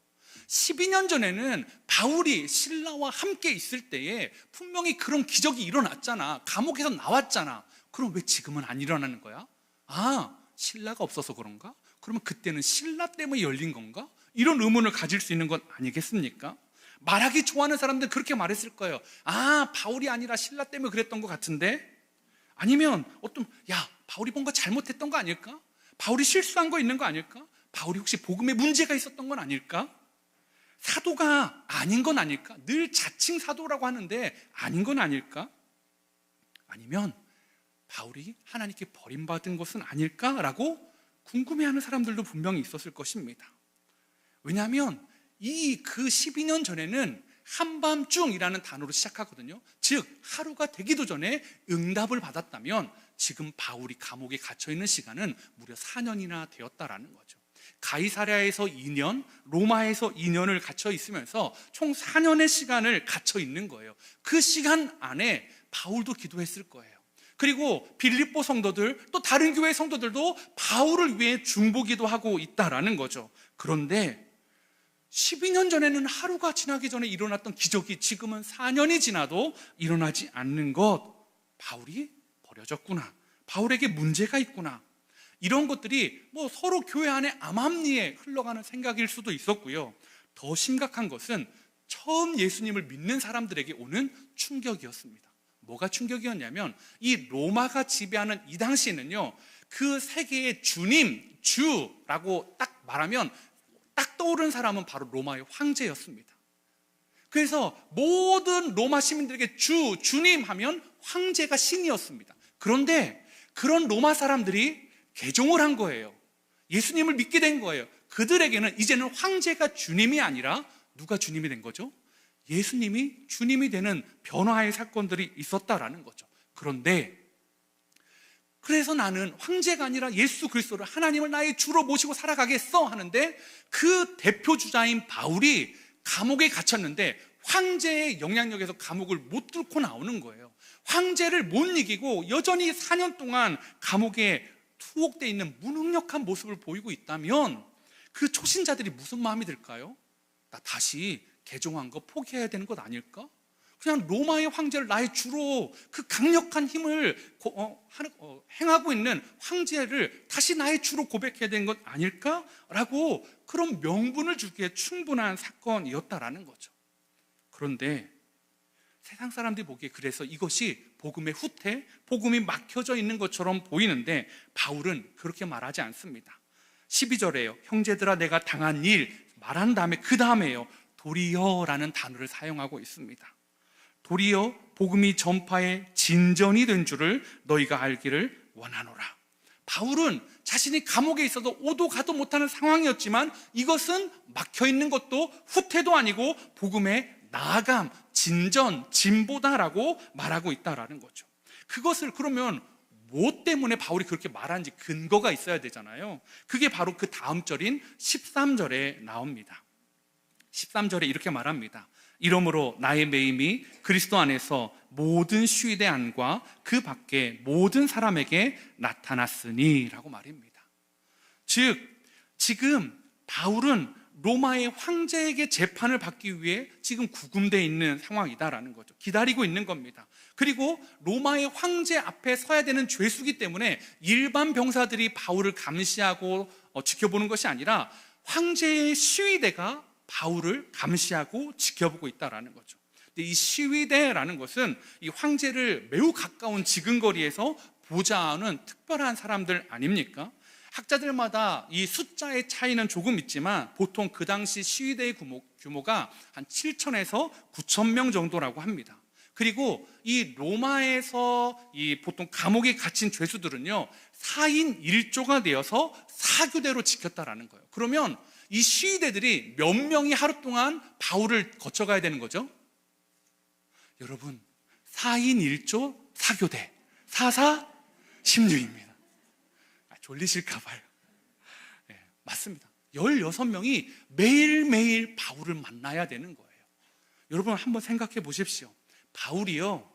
12년 전에는 바울이 신라와 함께 있을 때에 분명히 그런 기적이 일어났잖아. 감옥에서 나왔잖아. 그럼 왜 지금은 안 일어나는 거야? 아, 신라가 없어서 그런가? 그러면 그때는 신라 때문에 열린 건가? 이런 의문을 가질 수 있는 것 아니겠습니까? 말하기 좋아하는 사람들은 그렇게 말했을 거예요. 아, 바울이 아니라 신라 때문에 그랬던 것 같은데? 아니면 바울이 뭔가 잘못했던 거 아닐까? 바울이 실수한 거 있는 거 아닐까? 바울이 혹시 복음에 문제가 있었던 건 아닐까? 사도가 아닌 건 아닐까? 늘 자칭 사도라고 하는데 아닌 건 아닐까? 아니면 바울이 하나님께 버림받은 것은 아닐까라고 궁금해하는 사람들도 분명히 있었을 것입니다. 왜냐하면 그 12년 전에는 한밤중이라는 단어로 시작하거든요. 즉 하루가 되기도 전에 응답을 받았다면 지금 바울이 감옥에 갇혀있는 시간은 무려 4년이나 되었다라는 거죠. 가이사랴에서 2년, 로마에서 2년을 갇혀 있으면서 총 4년의 시간을 갇혀 있는 거예요. 그 시간 안에 바울도 기도했을 거예요. 그리고 빌립보 성도들, 또 다른 교회 성도들도 바울을 위해 중보기도 하고 있다라는 거죠. 그런데 12년 전에는 하루가 지나기 전에 일어났던 기적이 지금은 4년이 지나도 일어나지 않는 것, 바울이 버려졌구나, 바울에게 문제가 있구나, 이런 것들이 서로 교회 안에 암암리에 흘러가는 생각일 수도 있었고요. 더 심각한 것은 처음 예수님을 믿는 사람들에게 오는 충격이었습니다. 뭐가 충격이었냐면 이 로마가 지배하는 이 당시에는요, 그 세계의 주님, 주라고 딱 말하면 딱 떠오르는 사람은 바로 로마의 황제였습니다. 그래서 모든 로마 시민들에게 주님 하면 황제가 신이었습니다. 그런데 그런 로마 사람들이 개종을 한 거예요. 예수님을 믿게 된 거예요. 그들에게는 이제는 황제가 주님이 아니라 누가 주님이 된 거죠? 예수님이 주님이 되는 변화의 사건들이 있었다라는 거죠. 그런데 그래서 나는 황제가 아니라 예수 그리스도를, 하나님을 나의 주로 모시고 살아가겠어 하는데, 그 대표 주자인 바울이 감옥에 갇혔는데 황제의 영향력에서 감옥을 못 뚫고 나오는 거예요. 황제를 못 이기고 여전히 4년 동안 감옥에 투옥되어 있는 무능력한 모습을 보이고 있다면 그 초신자들이 무슨 마음이 들까요? 나 다시 개종한 거 포기해야 되는 것 아닐까? 그냥 로마의 황제를 나의 주로, 그 강력한 힘을 행하고 있는 황제를 다시 나의 주로 고백해야 되는 것 아닐까? 라고 그런 명분을 주기에 충분한 사건이었다라는 거죠. 그런데 세상 사람들이 보기에 그래서 이것이 복음의 후퇴, 복음이 막혀져 있는 것처럼 보이는데 바울은 그렇게 말하지 않습니다. 12절에요. 형제들아 내가 당한 일 말한 다음에 그 다음에요. 도리어라는 단어를 사용하고 있습니다. 도리어 복음이 전파의 진전이 된 줄을 너희가 알기를 원하노라. 바울은 자신이 감옥에 있어도 오도 가도 못하는 상황이었지만 이것은 막혀있는 것도 후퇴도 아니고 복음의 나아감, 진전, 진보다라고 말하고 있다라는 거죠. 그것을 그러면 뭐 때문에 바울이 그렇게 말하는지 근거가 있어야 되잖아요. 그게 바로 그 다음 절인 13절에 나옵니다. 13절에 이렇게 말합니다. 이러므로 나의 매임이 그리스도 안에서 모든 슈이데 안과 그 밖에 모든 사람에게 나타났으니 라고 말입니다. 즉 지금 바울은 로마의 황제에게 재판을 받기 위해 지금 구금되어 있는 상황이다라는 거죠. 기다리고 있는 겁니다. 그리고 로마의 황제 앞에 서야 되는 죄수기 때문에 일반 병사들이 바울을 감시하고 지켜보는 것이 아니라 황제의 시위대가 바울을 감시하고 지켜보고 있다라는 거죠. 근데 이 시위대라는 것은 이 황제를 매우 가까운 지근거리에서 보좌하는 특별한 사람들 아닙니까? 학자들마다 이 숫자의 차이는 조금 있지만 보통 그 당시 시위대의 규모가 한 7,000에서 9,000명 정도라고 합니다. 그리고 이 로마에서 이 보통 감옥에 갇힌 죄수들은요 4인 1조가 되어서 사교대로 지켰다라는 거예요. 그러면 이 시위대들이 몇 명이 하루 동안 바울을 거쳐가야 되는 거죠? 여러분 4인 1조 사교대 4사 16입니다. 졸리실까 봐요. 네, 맞습니다. 16명이 매일매일 바울을 만나야 되는 거예요. 여러분 한번 생각해 보십시오. 바울이요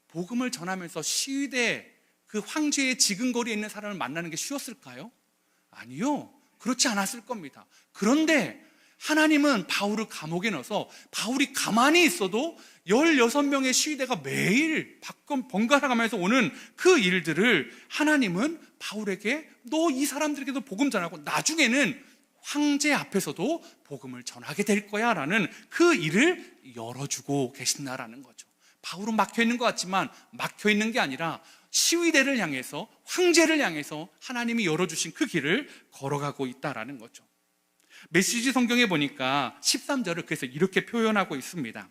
복음을 전하면서 시위대 그 황제의 지근거리에 있는 사람을 만나는 게 쉬웠을까요? 아니요, 그렇지 않았을 겁니다. 그런데 하나님은 바울을 감옥에 넣어서 바울이 가만히 있어도 16명의 시위대가 매일 번갈아 가면서 오는 그 일들을 하나님은 바울에게 너 이 사람들에게도 복음 전하고 나중에는 황제 앞에서도 복음을 전하게 될 거야 라는 그 일을 열어주고 계신다라는 거죠. 바울은 막혀있는 것 같지만 막혀있는 게 아니라 시위대를 향해서 황제를 향해서 하나님이 열어주신 그 길을 걸어가고 있다라는 거죠. 메시지 성경에 보니까 13절을 그래서 이렇게 표현하고 있습니다.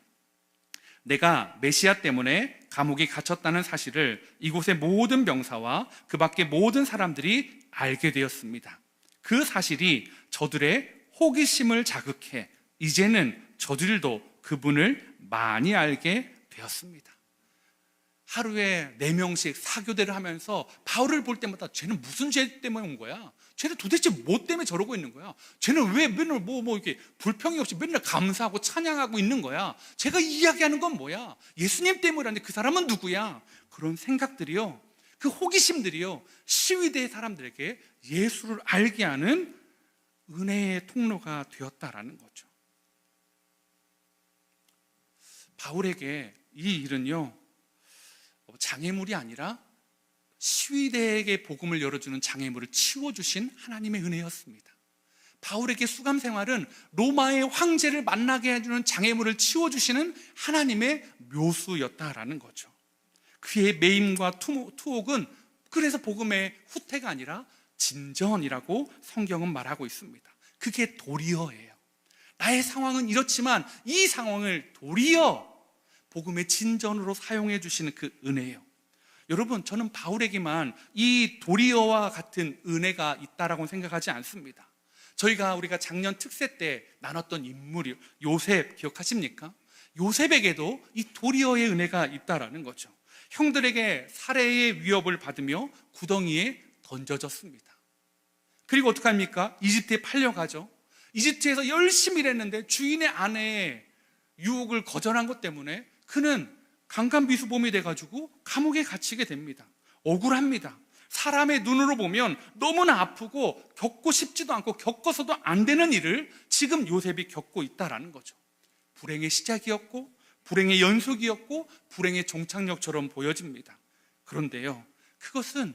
내가 메시아 때문에 감옥에 갇혔다는 사실을 이곳의 모든 병사와 그 밖의 모든 사람들이 알게 되었습니다. 그 사실이 저들의 호기심을 자극해 이제는 저들도 그분을 많이 알게 되었습니다. 하루에 4명씩 사교대를 하면서 바울을 볼 때마다 쟤는 무슨 죄 때문에 온 거야? 쟤는 도대체 뭐 때문에 저러고 있는 거야? 쟤는 왜 맨날 뭐 이렇게 불평이 없이 맨날 감사하고 찬양하고 있는 거야? 제가 이야기하는 건 뭐야? 예수님 때문이라는데 그 사람은 누구야? 그런 생각들이요, 그 호기심들이요, 시위대의 사람들에게 예수를 알게 하는 은혜의 통로가 되었다라는 거죠. 바울에게 이 일은요 장애물이 아니라 시위대에게 복음을 열어주는 장애물을 치워주신 하나님의 은혜였습니다. 바울에게 수감 생활은 로마의 황제를 만나게 해주는 장애물을 치워주시는 하나님의 묘수였다라는 거죠. 그의 매임과 투옥은 그래서 복음의 후퇴가 아니라 진전이라고 성경은 말하고 있습니다. 그게 도리어예요. 나의 상황은 이렇지만 이 상황을 도리어 복음의 진전으로 사용해 주시는 그 은혜예요. 여러분, 저는 바울에게만 이 도리어와 같은 은혜가 있다라고 생각하지 않습니다. 우리가 작년 특세 때 나눴던 인물이 요셉 기억하십니까? 요셉에게도 이 도리어의 은혜가 있다라는 거죠. 형들에게 살해의 위협을 받으며 구덩이에 던져졌습니다. 그리고 어떡합니까? 이집트에 팔려가죠. 이집트에서 열심히 일했는데 주인의 아내의 유혹을 거절한 것 때문에 그는 강간비수범이 돼가지고 감옥에 갇히게 됩니다. 억울합니다. 사람의 눈으로 보면 너무나 아프고 겪고 싶지도 않고 겪어서도 안 되는 일을 지금 요셉이 겪고 있다라는 거죠. 불행의 시작이었고 불행의 연속이었고 불행의 종착역처럼 보여집니다. 그런데요, 그것은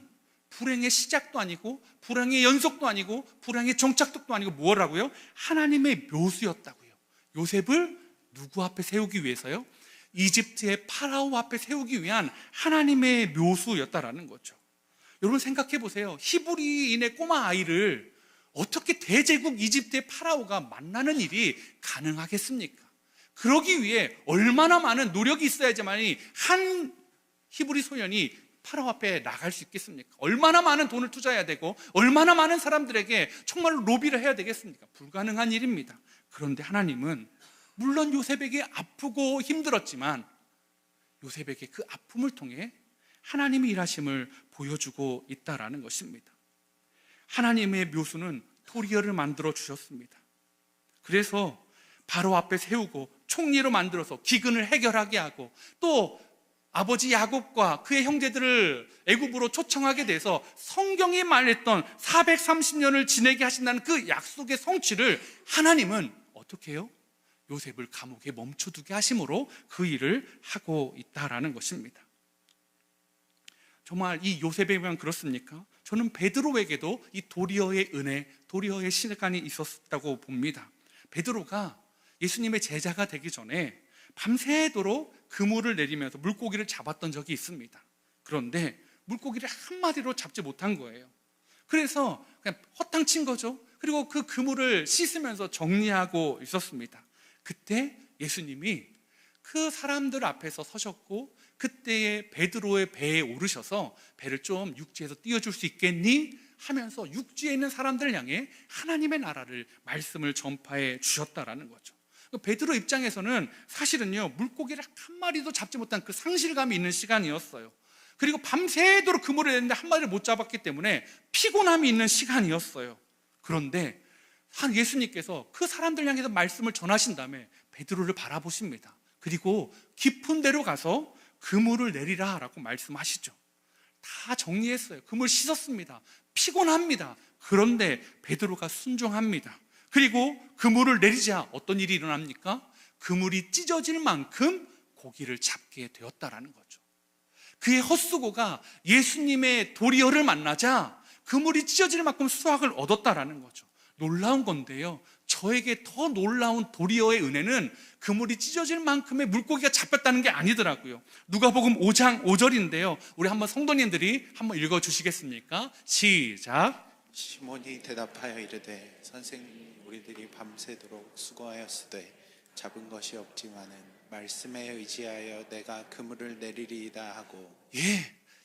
불행의 시작도 아니고 불행의 연속도 아니고 불행의 종착도 아니고 뭐라고요? 하나님의 묘수였다고요. 요셉을 누구 앞에 세우기 위해서요? 이집트의 파라오 앞에 세우기 위한 하나님의 묘수였다라는 거죠. 여러분 생각해 보세요. 히브리인의 꼬마 아이를 어떻게 대제국 이집트의 파라오가 만나는 일이 가능하겠습니까? 그러기 위해 얼마나 많은 노력이 있어야지만이 한 히브리 소년이 파라오 앞에 나갈 수 있겠습니까? 얼마나 많은 돈을 투자해야 되고 얼마나 많은 사람들에게 정말로 로비를 해야 되겠습니까? 불가능한 일입니다. 그런데 하나님은 물론 요셉에게 아프고 힘들었지만 요셉에게 그 아픔을 통해 하나님의 일하심을 보여주고 있다라는 것입니다. 하나님의 묘수는 도리어를 만들어 주셨습니다. 그래서 바로 앞에 세우고 총리로 만들어서 기근을 해결하게 하고 또 아버지 야곱과 그의 형제들을 애굽으로 초청하게 돼서 성경이 말했던 430년을 지내게 하신다는 그 약속의 성취를 하나님은 어떻게 해요? 요셉을 감옥에 멈춰두게 하심으로 그 일을 하고 있다라는 것입니다. 정말 이 요셉에 보면 그렇습니까? 저는 베드로에게도 이 도리어의 은혜, 도리어의 시간이 있었다고 봅니다. 베드로가 예수님의 제자가 되기 전에 밤새도록 그물을 내리면서 물고기를 잡았던 적이 있습니다. 그런데 물고기를 한 마리로 잡지 못한 거예요. 그래서 그냥 허탕친 거죠. 그리고 그 그물을 씻으면서 정리하고 있었습니다. 그때 예수님이 그 사람들 앞에서 서셨고 그때의 베드로의 배에 오르셔서 배를 좀 육지에서 띄워줄 수 있겠니? 하면서 육지에 있는 사람들을 향해 하나님의 나라를 말씀을 전파해 주셨다라는 거죠. 베드로 입장에서는 사실은요, 물고기를 한 마리도 잡지 못한 그 상실감이 있는 시간이었어요. 그리고 밤새도록 그물을 냈는데 한 마리를 못 잡았기 때문에 피곤함이 있는 시간이었어요. 그런데 예수님께서 그 사람들 향해서 말씀을 전하신 다음에 베드로를 바라보십니다. 그리고 깊은 데로 가서 그물을 내리라 라고 말씀하시죠. 다 정리했어요. 그물 씻었습니다. 피곤합니다. 그런데 베드로가 순종합니다. 그리고 그물을 내리자 어떤 일이 일어납니까? 그물이 찢어질 만큼 고기를 잡게 되었다라는 거죠. 그의 헛수고가 예수님의 도리어를 만나자 그물이 찢어질 만큼 수확을 얻었다라는 거죠. 놀라운 건데요, 저에게 더 놀라운 도리어의 은혜는 그물이 찢어질 만큼의 물고기가 잡혔다는 게 아니더라고요. 누가복음 5장 5절인데요 우리 한번 성도님들이 한번 읽어주시겠습니까? 시작. 시몬이 대답하여 이르되 선생님, 우리들이 밤새도록 수고하였으되 잡은 것이 없지만은 말씀에 의지하여 내가 그물을 내리리이다 하고.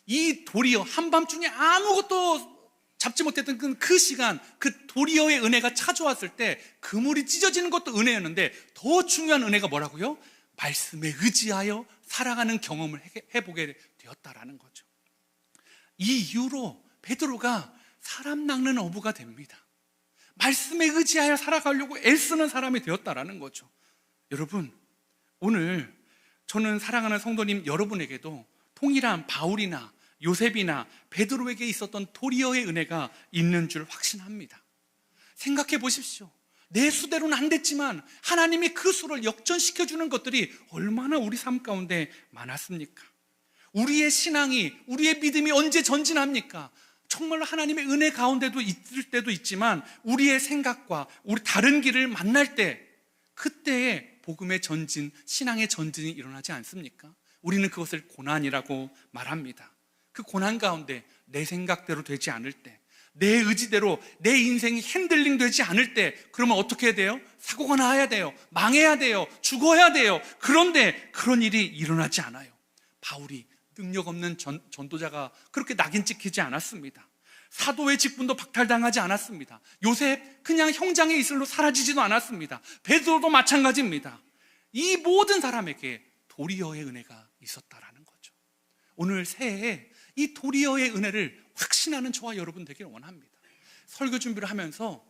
이 도리어, 한밤중에 아무것도 잡지 못했던 그 시간, 그 도리어의 은혜가 찾아왔을 때 그물이 찢어지는 것도 은혜였는데 더 중요한 은혜가 뭐라고요? 말씀에 의지하여 살아가는 경험을 해보게 되었다라는 거죠. 이 이후로 베드로가 사람 낚는 어부가 됩니다. 말씀에 의지하여 살아가려고 애쓰는 사람이 되었다라는 거죠. 여러분, 오늘 저는 사랑하는 성도님 여러분에게도 통일한 바울이나 요셉이나 베드로에게 있었던 도리어의 은혜가 있는 줄 확신합니다. 생각해 보십시오. 내 수대로는 안 됐지만 하나님이 그 수를 역전시켜주는 것들이 얼마나 우리 삶 가운데 많았습니까? 우리의 신앙이, 우리의 믿음이 언제 전진합니까? 정말로 하나님의 은혜 가운데도 있을 때도 있지만 우리의 생각과 우리 다른 길을 만날 때 그때에 복음의 전진, 신앙의 전진이 일어나지 않습니까? 우리는 그것을 고난이라고 말합니다. 그 고난 가운데 내 생각대로 되지 않을 때, 내 의지대로 내 인생이 핸들링 되지 않을 때, 그러면 어떻게 해야 돼요? 사고가 나야 돼요. 망해야 돼요. 죽어야 돼요. 그런데 그런 일이 일어나지 않아요. 바울이 능력 없는 전도자가 그렇게 낙인 찍히지 않았습니다. 사도의 직분도 박탈당하지 않았습니다. 요셉 그냥 형장의 이슬로 사라지지도 않았습니다. 베드로도 마찬가지입니다. 이 모든 사람에게 도리어의 은혜가 있었다라는 거죠. 오늘 새해에 이 도리어의 은혜를 확신하는 저와 여러분 되기를 원합니다. 설교 준비를 하면서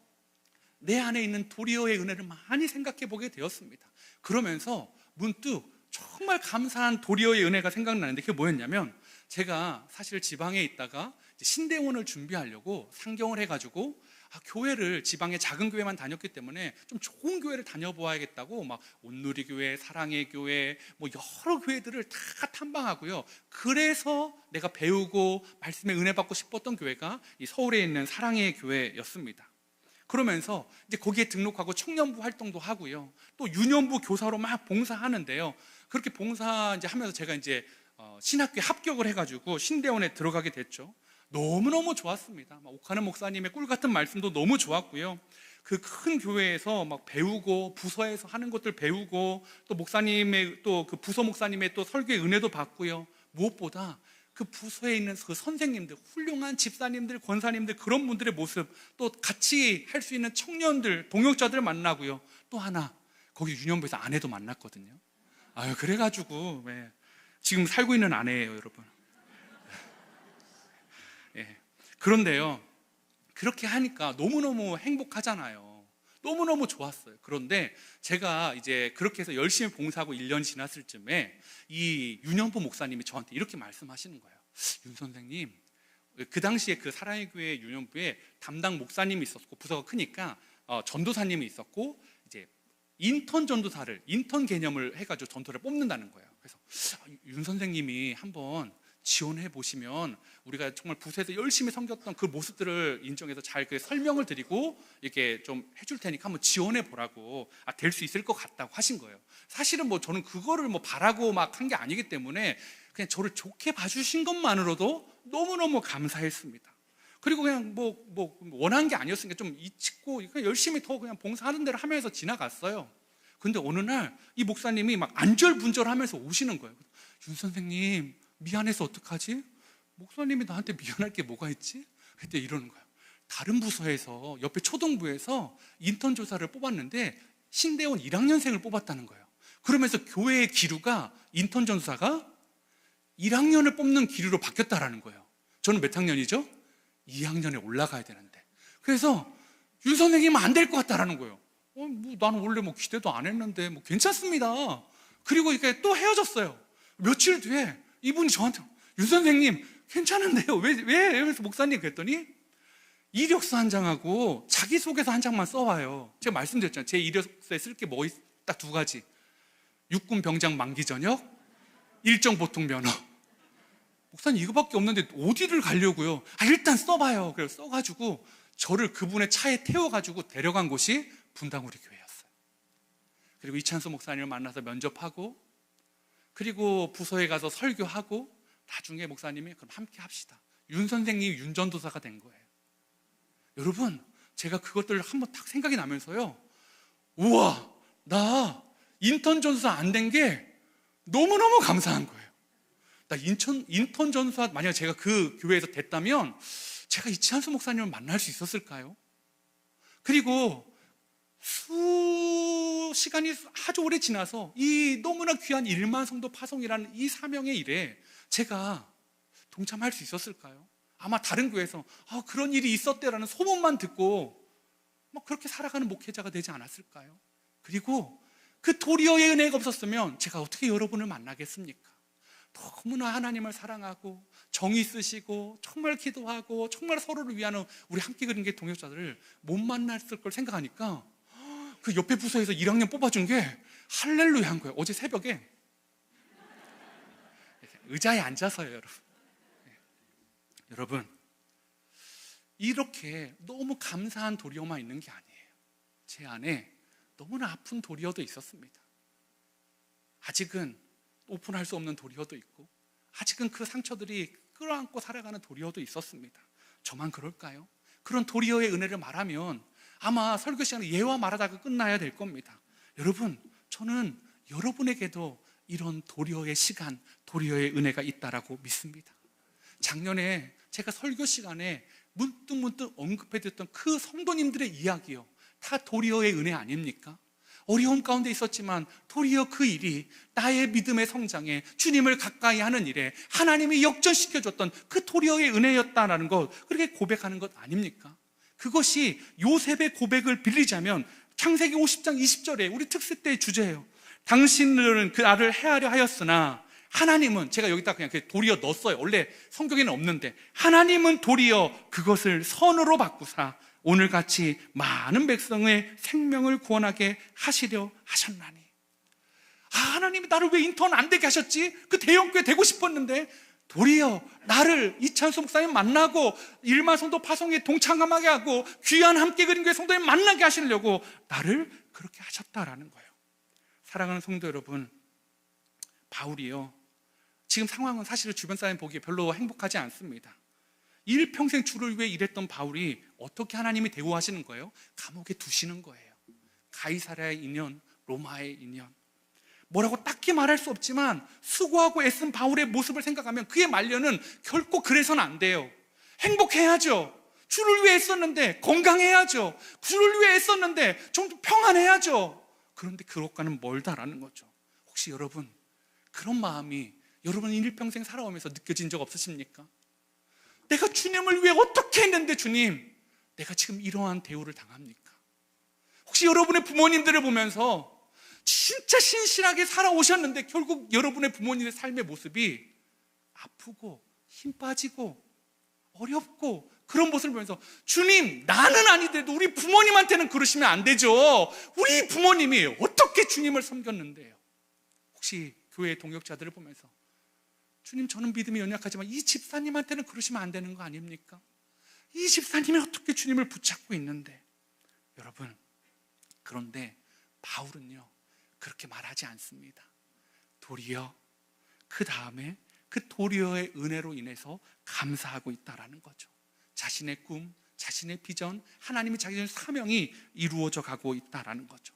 내 안에 있는 도리어의 은혜를 많이 생각해 보게 되었습니다. 그러면서 문득 정말 감사한 도리어의 은혜가 생각나는데 그게 뭐였냐면, 제가 사실 지방에 있다가 이제 신대원을 준비하려고 상경을 해가지고 교회를, 지방의 작은 교회만 다녔기 때문에 좀 좋은 교회를 다녀보아야겠다고 막 온누리교회, 사랑의 교회, 뭐 여러 교회들을 다 탐방하고요. 그래서 내가 배우고 말씀에 은혜 받고 싶었던 교회가 이 서울에 있는 사랑의 교회였습니다. 그러면서 이제 거기에 등록하고 청년부 활동도 하고요. 또 유년부 교사로 막 봉사하는데요. 그렇게 봉사 이제 하면서 제가 이제 신학교에 합격을 해가지고 신대원에 들어가게 됐죠. 너무너무 좋았습니다. 옥하는 목사님의 꿀 같은 말씀도 너무 좋았고요. 그 큰 교회에서 막 배우고 부서에서 하는 것들 배우고 또 목사님의 또 그 부서 목사님의 또 설교의 은혜도 받고요. 무엇보다 그 부서에 있는 그 선생님들, 훌륭한 집사님들, 권사님들, 그런 분들의 모습, 또 같이 할 수 있는 청년들, 동역자들 만나고요. 또 하나, 거기 유년부에서 아내도 만났거든요. 그래가지고 지금 살고 있는 아내예요, 여러분. 그런데요, 그렇게 하니까 너무너무 행복하잖아요. 너무너무 좋았어요. 그런데 제가 이제 그렇게 해서 열심히 봉사하고 1년 지났을 쯤에 이 윤현보 목사님이 저한테 이렇게 말씀하시는 거예요. 윤 선생님, 그 당시에 그 사랑의 교회 윤현부에 담당 목사님이 있었고, 부서가 크니까 전도사님이 있었고, 이제 인턴 전도사를, 인턴 개념을 해가지고 전도를 뽑는다는 거예요. 그래서 윤 선생님이 한번 지원해 보시면 우리가 정말 부서에서 열심히 섬겼던 그 모습들을 인정해서 잘 설명을 드리고 이렇게 좀 해줄 테니까 한번 지원해 보라고, 될 수 있을 것 같다고 하신 거예요. 사실은 뭐 저는 그거를 뭐 바라고 막 한 게 아니기 때문에 그냥 저를 좋게 봐주신 것만으로도 너무너무 감사했습니다. 그리고 그냥 뭐 원한 게 아니었으니까 좀 잊고 열심히 더 그냥 봉사하는 대로 하면서 지나갔어요. 근데 어느 날 이 목사님이 막 안절분절하면서 오시는 거예요. 윤 선생님, 미안해서 어떡하지? 목사님이 나한테 미안할 게 뭐가 있지? 그때 이러는 거예요. 다른 부서에서, 옆에 초등부에서 인턴 조사를 뽑았는데 신대원 1학년생을 뽑았다는 거예요. 그러면서 교회의 기류가, 인턴 전사가 1학년을 뽑는 기류로 바뀌었다라는 거예요. 저는 몇 학년이죠? 2학년에 올라가야 되는데. 그래서 윤 선생님은 안 될 것 같다라는 거예요. 나는 원래 기대도 안 했는데 괜찮습니다. 그리고 이렇게 또 헤어졌어요. 며칠 뒤에 이분이 저한테, 윤 선생님 괜찮은데요? 왜? 그래서 목사님 그랬더니 이력서 한 장하고 자기소개서 한 장만 써와요. 제가 말씀드렸잖아요. 제 이력서에 쓸 게 딱 2가지. 육군 병장 만기 전역, 일정 보통 면허. 목사님 이거밖에 없는데 어디를 가려고요? 일단 써봐요. 그래서 써가지고 저를 그분의 차에 태워가지고 데려간 곳이 분당우리 교회였어요. 그리고 이찬수 목사님을 만나서 면접하고, 그리고 부서에 가서 설교하고, 나중에 목사님이 그럼 함께 합시다. 윤 선생님이 윤전도사가 된 거예요. 여러분, 제가 그것들을 한번 딱 생각이 나면서요, 우와, 나 인턴 전도사 안 된 게 너무너무 감사한 거예요. 나 인턴 전도사 만약 제가 그 교회에서 됐다면 제가 이찬수 목사님을 만날 수 있었을까요? 그리고 시간이 아주 오래 지나서 이 너무나 귀한 1만 성도 파송이라는 이 사명의 일에 제가 동참할 수 있었을까요? 아마 다른 교회에서 그런 일이 있었대라는 소문만 듣고 그렇게 살아가는 목회자가 되지 않았을까요? 그리고 그 도리어의 은혜가 없었으면 제가 어떻게 여러분을 만나겠습니까? 너무나 하나님을 사랑하고 정이 쓰시고 정말 기도하고 정말 서로를 위하는 우리 함께 그린 게 동역자들을 못 만났을 걸 생각하니까 그 옆에 부서에서 1학년 뽑아준 게 할렐루야한 거예요. 어제 새벽에 의자에 앉아서요, 여러분. 여러분, 이렇게 너무 감사한 도리어만 있는 게 아니에요. 제 안에 너무나 아픈 도리어도 있었습니다. 아직은 오픈할 수 없는 도리어도 있고, 아직은 그 상처들이 끌어안고 살아가는 도리어도 있었습니다. 저만 그럴까요? 그런 도리어의 은혜를 말하면 아마 설교 시간에 예와 말하다가 끝나야 될 겁니다. 여러분, 저는 여러분에게도 이런 도리어의 시간, 도리어의 은혜가 있다라고 믿습니다. 작년에 제가 설교 시간에 문득 언급해드렸던 그 성도님들의 이야기요, 다 도리어의 은혜 아닙니까? 어려움 가운데 있었지만 도리어 그 일이 나의 믿음의 성장에, 주님을 가까이 하는 일에 하나님이 역전시켜줬던 그 도리어의 은혜였다라는 것, 그렇게 고백하는 것 아닙니까? 그것이 요셉의 고백을 빌리자면 창세기 50장 20절에 우리 특세 때의 주제예요. 당신들은 그 아를 해하려 하였으나 하나님은, 제가 여기다 그냥 도리어 넣었어요. 원래 성경에는 없는데, 하나님은 도리어 그것을 선으로 바꾸사 오늘같이 많은 백성의 생명을 구원하게 하시려 하셨나니. 하나님이 나를 왜 인턴 안 되게 하셨지? 그 대형교회 되고 싶었는데 도리어 나를 이찬수 목사님 만나고 일만 성도 파송에 동참하게 하고 귀한 함께 그린 교회 성도님 만나게 하시려고 나를 그렇게 하셨다라는 거예요. 사랑하는 성도 여러분, 바울이요, 지금 상황은 사실 주변 사람 보기에 별로 행복하지 않습니다. 일평생 주를 위해 일했던 바울이 어떻게 하나님이 대우하시는 거예요? 감옥에 두시는 거예요. 가이사랴의 인연, 로마의 인연. 뭐라고 딱히 말할 수 없지만 수고하고 애쓴 바울의 모습을 생각하면 그의 말년은 결코 그래서는 안 돼요. 행복해야죠. 주를 위해 애썼는데 건강해야죠. 주를 위해 애썼는데 좀 평안해야죠. 그런데 그것과는 멀다라는 거죠. 혹시 여러분 그런 마음이 여러분 일평생 살아오면서 느껴진 적 없으십니까? 내가 주님을 위해 어떻게 했는데 주님, 내가 지금 이러한 대우를 당합니까? 혹시 여러분의 부모님들을 보면서 진짜 신실하게 살아오셨는데 결국 여러분의 부모님의 삶의 모습이 아프고 힘 빠지고 어렵고 그런 모습을 보면서 주님, 나는 아니더라도 우리 부모님한테는 그러시면 안 되죠. 우리 부모님이 어떻게 주님을 섬겼는데요. 혹시 교회 동역자들을 보면서 주님, 저는 믿음이 연약하지만 이 집사님한테는 그러시면 안 되는 거 아닙니까? 이 집사님이 어떻게 주님을 붙잡고 있는데. 여러분, 그런데 바울은요 그렇게 말하지 않습니다. 도리어 그 다음에 그 도리어의 은혜로 인해서 감사하고 있다라는 거죠. 자신의 꿈, 자신의 비전, 하나님이 자기의 사명이 이루어져 가고 있다라는 거죠.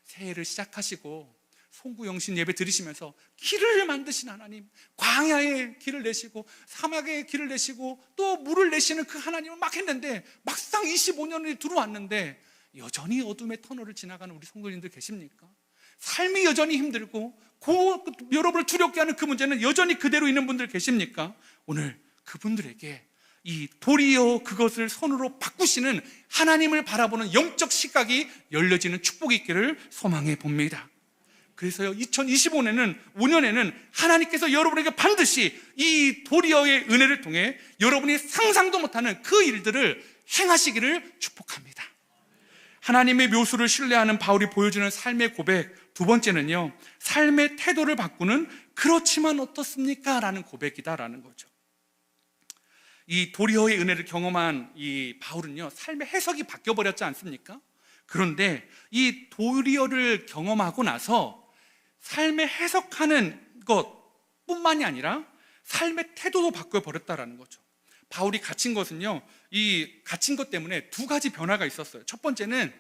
새해를 시작하시고 송구영신 예배 드리시면서 길을 만드신 하나님, 광야에 길을 내시고 사막에 길을 내시고 또 물을 내시는 그 하나님을 막 했는데 막상 25년이 들어왔는데 여전히 어둠의 터널을 지나가는 우리 성도님들 계십니까? 삶이 여전히 힘들고 여러분을 두렵게 하는 그 문제는 여전히 그대로 있는 분들 계십니까? 오늘 그분들에게 이 도리어 그것을 선으로 바꾸시는 하나님을 바라보는 영적 시각이 열려지는 축복이 있기를 소망해 봅니다. 그래서요 2025년에는 하나님께서 여러분에게 반드시 이 도리어의 은혜를 통해 여러분이 상상도 못하는 그 일들을 행하시기를 축복합니다. 하나님의 묘수를 신뢰하는 바울이 보여주는 삶의 고백, 두 번째는요 삶의 태도를 바꾸는 그렇지만 어떻습니까? 라는 고백이다라는 거죠. 이 도리어의 은혜를 경험한 이 바울은요 삶의 해석이 바뀌어버렸지 않습니까? 그런데 이 도리어를 경험하고 나서 삶의 해석하는 것뿐만이 아니라 삶의 태도도 바꿔버렸다라는 거죠. 바울이 갇힌 것은요, 이 갇힌 것 때문에 두 가지 변화가 있었어요. 첫 번째는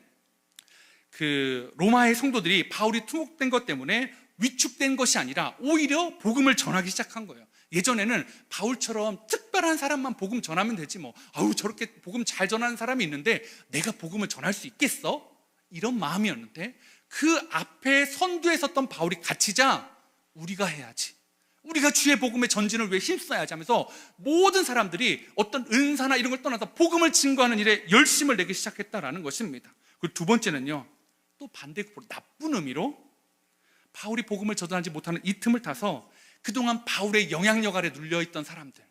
그 로마의 성도들이 바울이 투옥된 것 때문에 위축된 것이 아니라 오히려 복음을 전하기 시작한 거예요. 예전에는 바울처럼 특별한 사람만 복음 전하면 되지 뭐, 아우 저렇게 복음 잘 전하는 사람이 있는데 내가 복음을 전할 수 있겠어? 이런 마음이었는데 그 앞에 선두에 섰던 바울이 갇히자 우리가 해야지, 우리가 주의 복음의 전진을 위해 힘써야지 하면서 모든 사람들이 어떤 은사나 이런 걸 떠나서 복음을 증거하는 일에 열심을 내기 시작했다라는 것입니다. 그리고 두 번째는요 또 반대급으로 나쁜 의미로 바울이 복음을 전하지 못하는 이 틈을 타서 그동안 바울의 영향력 아래 눌려있던 사람들,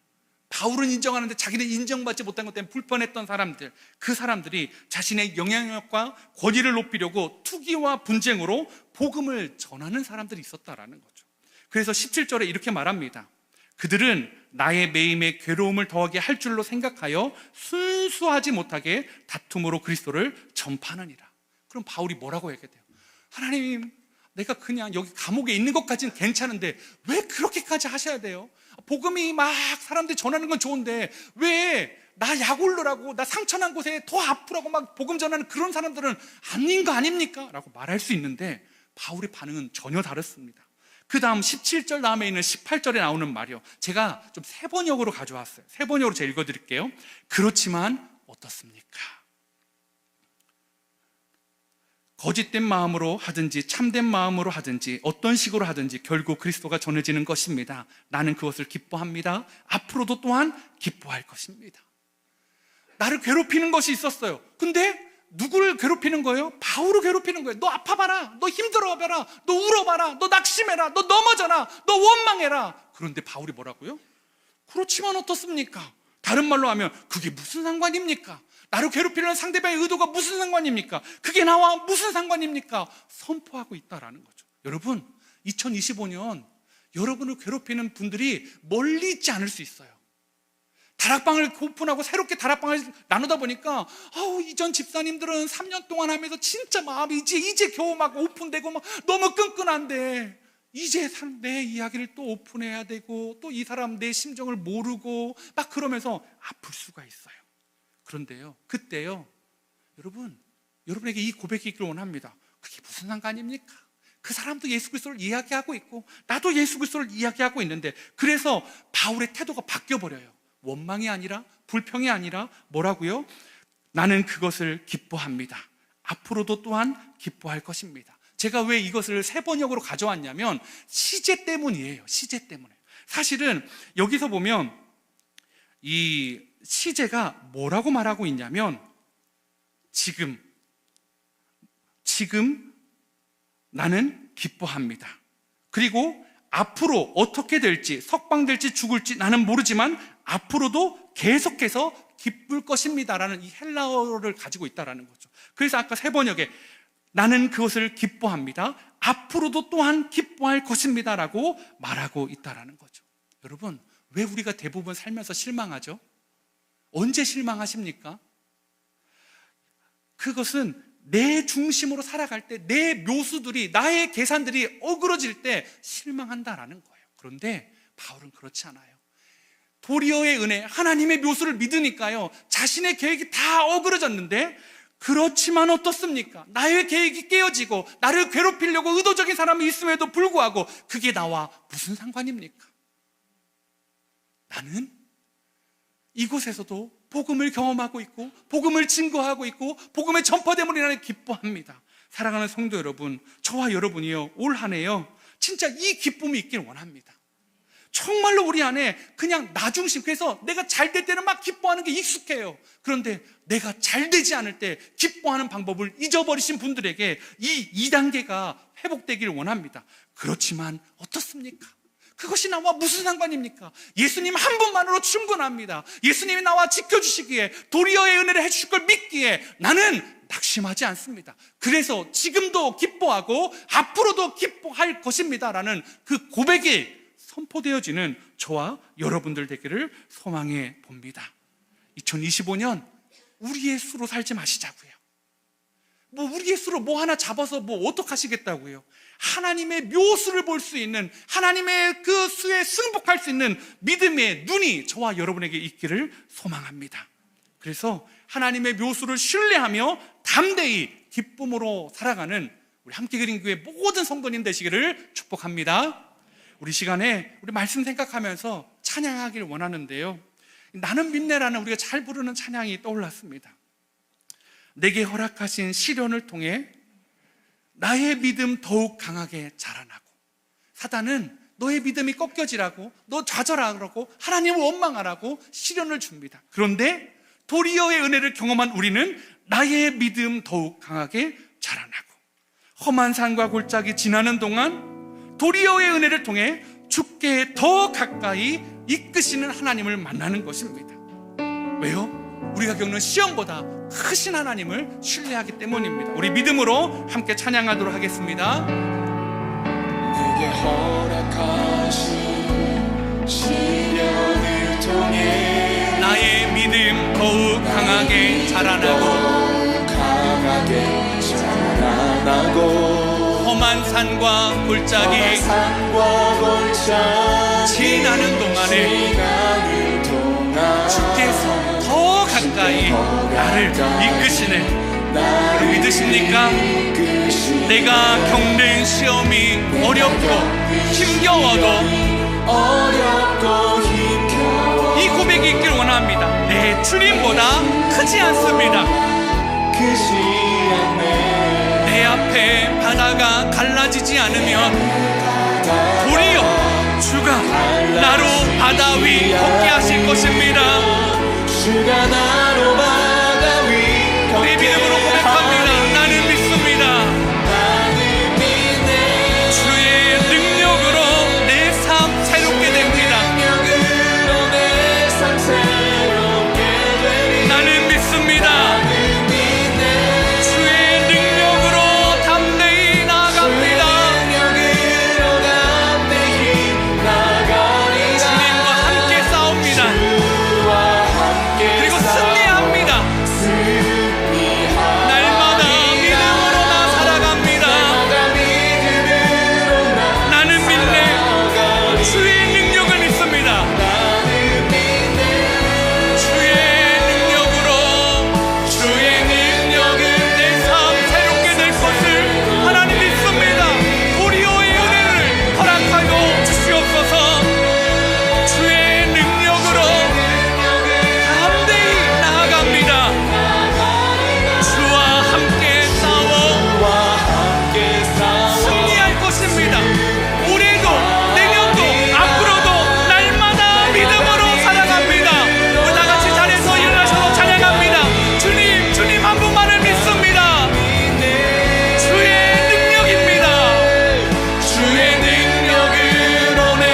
바울은 인정하는데 자기는 인정받지 못한 것 때문에 불편했던 사람들, 그 사람들이 자신의 영향력과 권위를 높이려고 투기와 분쟁으로 복음을 전하는 사람들이 있었다라는 거죠. 그래서 17절에 이렇게 말합니다. 그들은 나의 매임에 괴로움을 더하게 할 줄로 생각하여 순수하지 못하게 다툼으로 그리스도를 전파하느니라. 그럼 바울이 뭐라고 얘기해요? 하나님, 내가 그냥 여기 감옥에 있는 것까지는 괜찮은데 왜 그렇게까지 하셔야 돼요? 복음이 막 사람들이 전하는 건 좋은데 왜 나 약 올르라고, 나 상처난 곳에 더 아프라고 막 복음 전하는 그런 사람들은 아닌 거 아닙니까? 라고 말할 수 있는데 바울의 반응은 전혀 다릅니다. 그 다음 17절 다음에 있는 18절에 나오는 말이요, 제가 좀 세번역으로 가져왔어요. 세번역으로 제가 읽어드릴게요. 그렇지만 어떻습니까? 거짓된 마음으로 하든지 참된 마음으로 하든지 어떤 식으로 하든지 결국 그리스도가 전해지는 것입니다. 나는 그것을 기뻐합니다. 앞으로도 또한 기뻐할 것입니다. 나를 괴롭히는 것이 있었어요. 근데 누구를 괴롭히는 거예요? 바울을 괴롭히는 거예요. 너 아파봐라, 너 힘들어봐라, 너 울어봐라, 너 낙심해라, 너 넘어져라, 너 원망해라. 그런데 바울이 뭐라고요? 그렇지만 어떻습니까? 다른 말로 하면 그게 무슨 상관입니까? 나를 괴롭히려는 상대방의 의도가 무슨 상관입니까? 그게 나와 무슨 상관입니까? 선포하고 있다라는 거죠. 여러분, 2025년 여러분을 괴롭히는 분들이 멀리 있지 않을 수 있어요. 다락방을 오픈하고 새롭게 다락방을 나누다 보니까 이전 집사님들은 3년 동안 하면서 진짜 마음이 이제 겨우 막 오픈되고 막 너무 끈끈한데 이제 내 이야기를 또 오픈해야 되고 또 이 사람 내 심정을 모르고 막 그러면서 아플 수가 있어요. 그런데요, 그때요, 여러분에게 이 고백이 있기를 원합니다. 그게 무슨 상관입니까? 그 사람도 예수 그리스도를 이야기하고 있고 나도 예수 그리스도를 이야기하고 있는데, 그래서 바울의 태도가 바뀌어버려요. 원망이 아니라 불평이 아니라 뭐라고요? 나는 그것을 기뻐합니다. 앞으로도 또한 기뻐할 것입니다. 제가 왜 이것을 세 번역으로 가져왔냐면 시제 때문이에요. 시제 때문에. 사실은 여기서 보면 이 시제가 뭐라고 말하고 있냐면 지금 나는 기뻐합니다. 그리고 앞으로 어떻게 될지, 석방될지 죽을지 나는 모르지만 앞으로도 계속해서 기쁠 것입니다라는 이 헬라어를 가지고 있다라는 거죠. 그래서 아까 세 번역에 나는 그것을 기뻐합니다. 앞으로도 또한 기뻐할 것입니다라고 말하고 있다라는 거죠. 여러분, 왜 우리가 대부분 살면서 실망하죠? 언제 실망하십니까? 그것은 내 중심으로 살아갈 때 내 묘수들이, 나의 계산들이 어그러질 때 실망한다라는 거예요. 그런데 바울은 그렇지 않아요. 도리어의 은혜, 하나님의 묘수를 믿으니까요, 자신의 계획이 다 어그러졌는데 그렇지만 어떻습니까? 나의 계획이 깨어지고 나를 괴롭히려고 의도적인 사람이 있음에도 불구하고 그게 나와 무슨 상관입니까? 나는 이곳에서도 복음을 경험하고 있고 복음을 증거하고 있고 복음의 전파됨으로 인하여 기뻐합니다. 사랑하는 성도 여러분, 저와 여러분이요, 올 한 해요 진짜 이 기쁨이 있길 원합니다. 정말로 우리 안에 그냥 나 중심, 그래서 내가 잘 될 때는 막 기뻐하는 게 익숙해요. 그런데 내가 잘 되지 않을 때 기뻐하는 방법을 잊어버리신 분들에게 이 2단계가 회복되기를 원합니다. 그렇지만 어떻습니까? 그것이 나와 무슨 상관입니까? 예수님 한 분만으로 충분합니다. 예수님이 나와 지켜주시기에, 도리어의 은혜를 해주실 걸 믿기에 나는 낙심하지 않습니다. 그래서 지금도 기뻐하고 앞으로도 기뻐할 것입니다라는 그 고백이 선포되어지는 저와 여러분들 되기를 소망해 봅니다. 2025년 우리의 수로 살지 마시자고요. 우리의 수로 뭐 하나 잡아서 어떡하시겠다고요. 하나님의 묘수를 볼 수 있는, 하나님의 그 수에 승복할 수 있는 믿음의 눈이 저와 여러분에게 있기를 소망합니다. 그래서 하나님의 묘수를 신뢰하며 담대히 기쁨으로 살아가는 우리 함께 그린 교회 모든 성도님 되시기를 축복합니다. 우리 시간에 우리 말씀 생각하면서 찬양하기를 원하는데요, 나는 믿네라는 우리가 잘 부르는 찬양이 떠올랐습니다. 내게 허락하신 시련을 통해 나의 믿음 더욱 강하게 자라나고, 사단은 너의 믿음이 꺾여지라고, 너 좌절하라고, 하나님을 원망하라고 시련을 줍니다. 그런데 도리어의 은혜를 경험한 우리는 나의 믿음 더욱 강하게 자라나고, 험한 산과 골짜기 지나는 동안 도리어의 은혜를 통해 주께 더 가까이 이끄시는 하나님을 만나는 것입니다. 왜요? 우리가 겪는 시험보다 크신 하나님을 신뢰하기 때문입니다. 우리 믿음으로 함께 찬양하도록 하겠습니다. 내게 허락하신 시련을 통해 나의 믿음 더욱 강하게 자라나고, 험한 산과 골짜기 지나는 동안에 주께서 더 가까이 나를 이끄시네. 여러분 믿으십니까? 내가 겪는 시험이 어렵고 힘겨워도 이 고백이 있기를 원합니다. 내 주님보다 크지 않습니다. 내 내 앞에 바다가 갈라지지 않으면 도리어 주가 나로 바다 위 걷게 하실 것입니다. 주가 나로 바다 위 우리 믿음으로 고백합니다. 나는 믿습니다. 주의 능력으로 내 삶 새롭게 됩니다. 나는 믿습니다. 주의 능력으로 담대히 나아갑니다. 주님과 함께 싸웁니다. 그리고 승리합니다. 날마다 믿음으로 나 살아갑니다. 나는 믿네. 주의 능력을 믿습니다. 주의 능력은 내 삶 새롭게 될 것을 하나님 믿습니다. 도리어의 은혜를 허락하여 주시옵소서. 주의 능력으로 담대히 나아갑니다. 주와 함께 싸워 승리할 것입니다. 올해도 내년도 앞으로도 날마다 믿음으로 살아갑니다. 우리 다 같이 자리에서 일어나셔서 찬양합니다. 주님, 주님 한 분만을 믿습니다. 주의 능력입니다. 주의 능력으로 내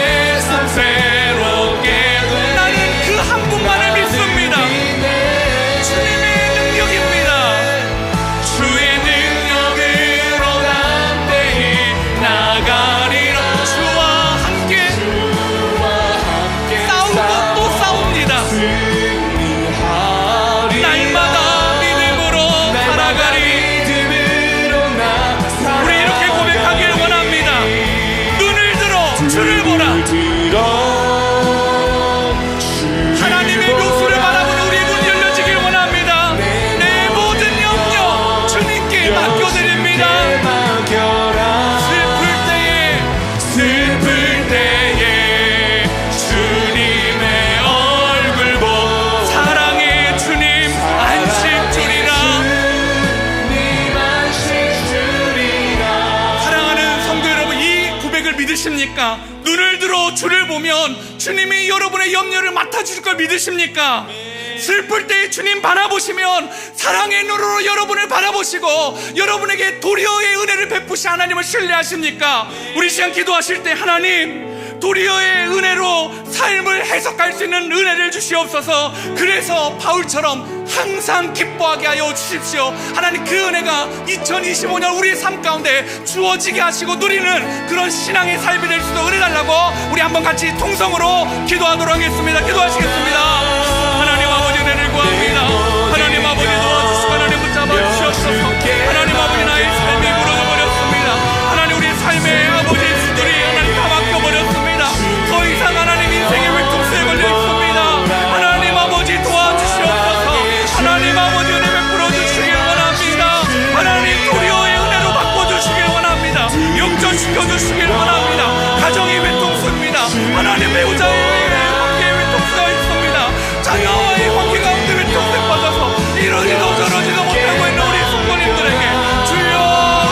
삶 새롭게 돼. 나는 그 한 분만을 믿습니다. 주님의 능력입니다. 주의 능력으로 담대히 나가리라. 주와 함께 싸우고 또 싸웁니다. 날마다 믿음으로 살아가리. 우리 이렇게 고백하길 원합니다. 눈을 들어 주를 보라. 하나님의 묘수를 바라보는 우리의 눈이 열려지길 원합니다. 내 모든 염려 주님께 맡겨드립니다. 슬플 때에 주님의 얼굴 보 사랑의 주님 안식 주리라. 사랑하는 성도 여러분, 이 고백을 믿으십니까? 눈을 들어 주를 보면 주님이 여러분의 염려를 맡아주실 걸 믿으십니까? 슬플 때 주님 바라보시면 사랑의 눈으로 여러분을 바라보시고 여러분에게 도리어의 은혜를 베푸시 하나님을 신뢰하십니까? 우리 시간 기도하실 때 하나님 도리어의 은혜로 삶을 해석할 수 있는 은혜를 주시옵소서. 그래서 바울처럼 항상 기뻐하게 하여 주십시오. 하나님 그 은혜가 2025년 우리의 삶 가운데 주어지게 하시고 누리는 그런 신앙의 삶이 될 수 있도록 은혜 달라고 우리 한번 같이 통성으로 기도하도록 하겠습니다. 기도하시겠습니다. 하나님 아버지 은혜를 구합니다. 하나님 아버지 도와주시고 하나님 붙잡아 주시옵소서. 하나님 아버지 나의 삶이 무너져 버렸습니다. 하나님 우리 삶의 아버지 수들이 하나님 다 막혀버렸습니다. 더 이상 하나님 인생의 외통수에 걸려 있습니다. 하나님 아버지 도와주시옵소서. 하나님 아버지 은혜 베풀어 주시길 원합니다. 하나님 도리어의 은혜로 바꿔주시길 원합니다. 역전시켜 주시길 원합니다. 가정이 외통수입니다. 하나님 배우자의 관계에 외통수가 있습니다. 자녀와의 관계 가운데 외통수에 빠져서 이러지도 저러지도 못하고 있는 우리 성도님들에게 주여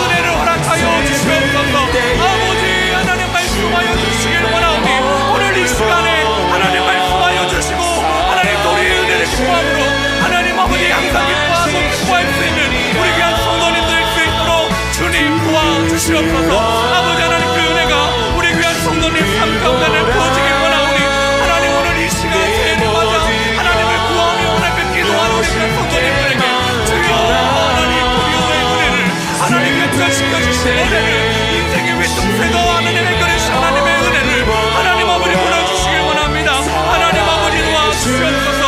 은혜를 허락하여 주시옵소서. 아버지 하나님 말씀하여 주시길 원하오니 오늘 이 시간에 하나님 말씀하여 주시고 하나님 도리의 은혜를 기뻐함으로 하나님 아버지 항상 기뻐하고 기뻐할 수 있는 우리 귀한 성도님들 수 있도록 주님 도와주시옵소서. 아버지 하나님 그 은혜가 우리 귀한 성도님 삶 가운데 부어지길 원하오니 하나님 오늘 이 시간 새해를 맞아 하나님을 구하며 하나님께 기도하는 우리 귀한 성도님들에게 주여 하나님 도리어의 은혜를 하나님 역전시켜 주신 은혜를 인생의 외통세도 하나님 해결해 주신 하나님의 은혜를 하나님 아버지 보내주시길 원합니다. 하나님 아버지 도와주시옵소서.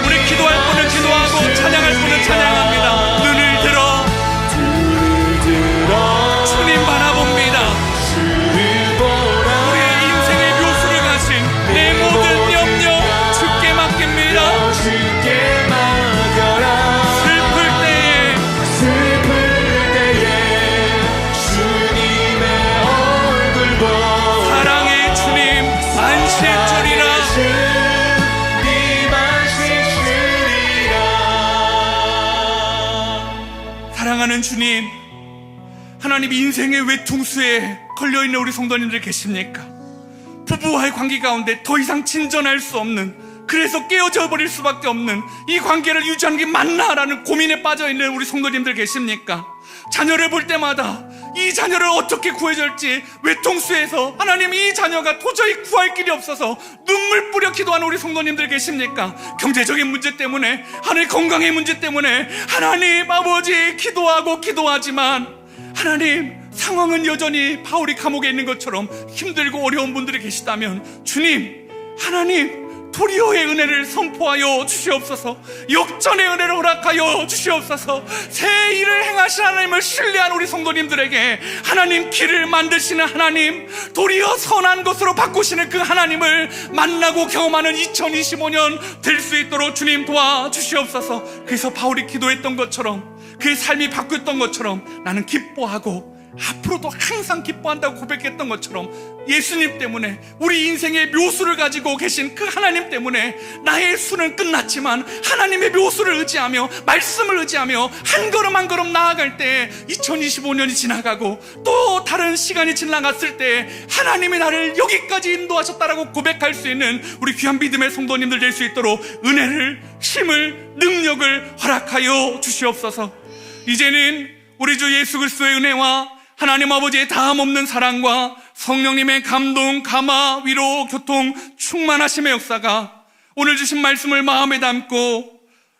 우리 기도할 분은 기도하고 찬양할 분은 찬양합니다. 눈을 들어 주님 바라봅니다. 우리의 인생의 묘수를 가신 내 모든 염려 주께 맡깁니다. 슬플 때에 주님의 얼굴 보 사랑의 주님 안식 주리라. 사랑하는 주님, 하나님 인생의 외통수에 걸려있는 우리 성도님들 계십니까? 부부와의 관계 가운데 더 이상 진전할 수 없는, 그래서 깨어져 버릴 수밖에 없는 이 관계를 유지하는 게 맞나라는 고민에 빠져있는 우리 성도님들 계십니까? 자녀를 볼 때마다 이 자녀를 어떻게 구해줄지 외통수에서 하나님 이 자녀가 도저히 구할 길이 없어서 눈물 뿌려 기도하는 우리 성도님들 계십니까? 경제적인 문제 때문에, 하나님 건강의 문제 때문에 하나님 아버지 기도하지만 하나님 상황은 여전히 바울이 감옥에 있는 것처럼 힘들고 어려운 분들이 계시다면 주님, 하나님 도리어의 은혜를 선포하여 주시옵소서. 역전의 은혜를 허락하여 주시옵소서. 새 일을 행하신 하나님을 신뢰한 우리 성도님들에게 하나님 길을 만드시는 하나님, 도리어 선한 것으로 바꾸시는 그 하나님을 만나고 경험하는 2025년 될 수 있도록 주님 도와주시옵소서. 그래서 바울이 기도했던 것처럼, 그의 삶이 바뀌었던 것처럼 나는 기뻐하고 앞으로도 항상 기뻐한다고 고백했던 것처럼 예수님 때문에, 우리 인생의 묘수를 가지고 계신 그 하나님 때문에 나의 수는 끝났지만 하나님의 묘수를 의지하며 말씀을 의지하며 한 걸음 한 걸음 나아갈 때 2025년이 지나가고 또 다른 시간이 지나갔을 때 하나님이 나를 여기까지 인도하셨다라고 고백할 수 있는 우리 귀한 믿음의 성도님들 될 수 있도록 은혜를, 힘을, 능력을 허락하여 주시옵소서. 이제는 우리 주 예수 그리스도의 은혜와 하나님 아버지의 다함없는 사랑과 성령님의 감동, 감화, 위로, 교통, 충만하심의 역사가 오늘 주신 말씀을 마음에 담고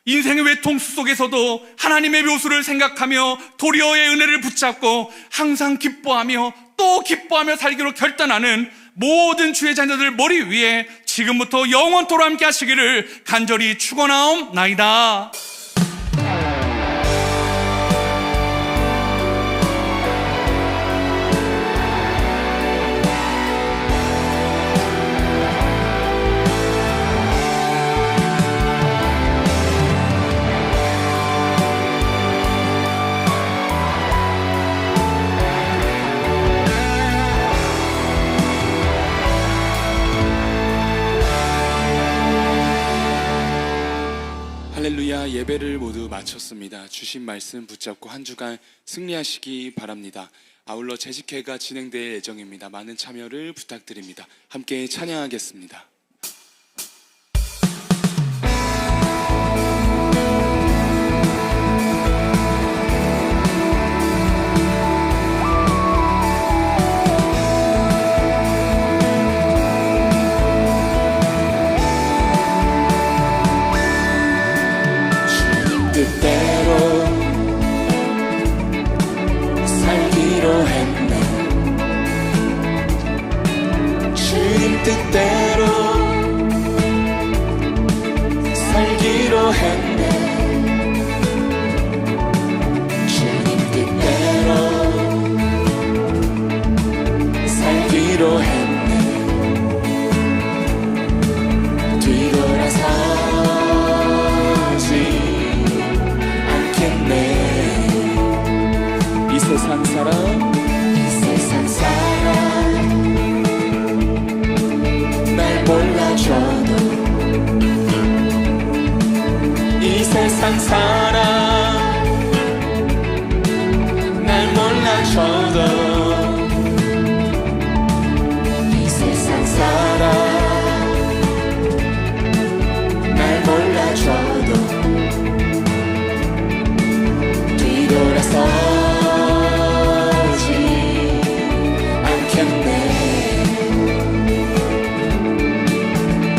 인생의 외통수 속에서도 하나님의 묘수를 생각하며 도리어의 은혜를 붙잡고 항상 기뻐하며 또 기뻐하며 살기로 결단하는 모든 주의 자녀들 머리 위에 지금부터 영원토록 함께 하시기를 간절히 축원하옵나이다. 할렐루야. 예배를 모두 마쳤습니다. 주신 말씀 붙잡고 한 주간 승리하시기 바랍니다. 아울러 재직회가 진행될 예정입니다. 많은 참여를 부탁드립니다. 함께 찬양하겠습니다. 뜻대로 살기로 했네. 주님 뜻대로 살기로 했네. 주님 뜻대로 살기로 했네. 뒤돌아서 이 세상 사람 날 몰라줘도, 이 세상 사람 날 몰라줘도, 이 세상 사람 날 몰라줘도 뒤돌아서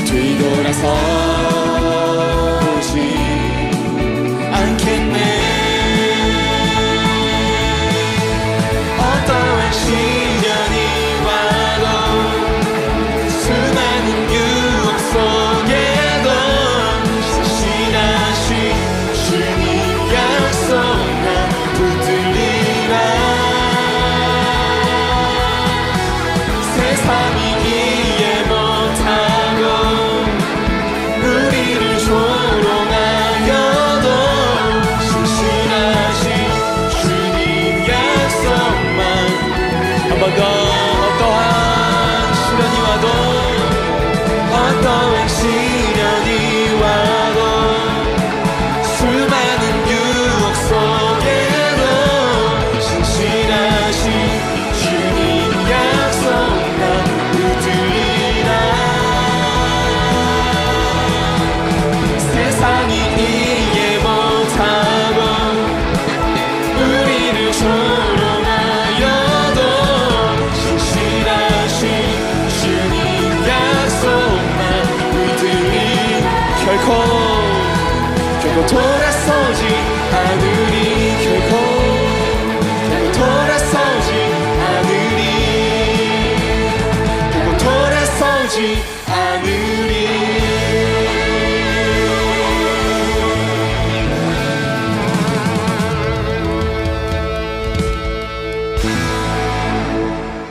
뒤돌아서지 않겠네. 어떠한 시련이 와도 수많은 유혹 속에도 신실하신 주님 약속 난 붙들리라. 세상이 이해 못하고 우리를 조롱하여도 신실하신 주님 약속만. 한 번 더. 어떠한 시련이 와도, 어떠한 시련이 와도 수많은 유혹 속에도 신실하신 두고 돌아서지 않으리 결코 돌아서지 않으리 두고 돌아서지 않으리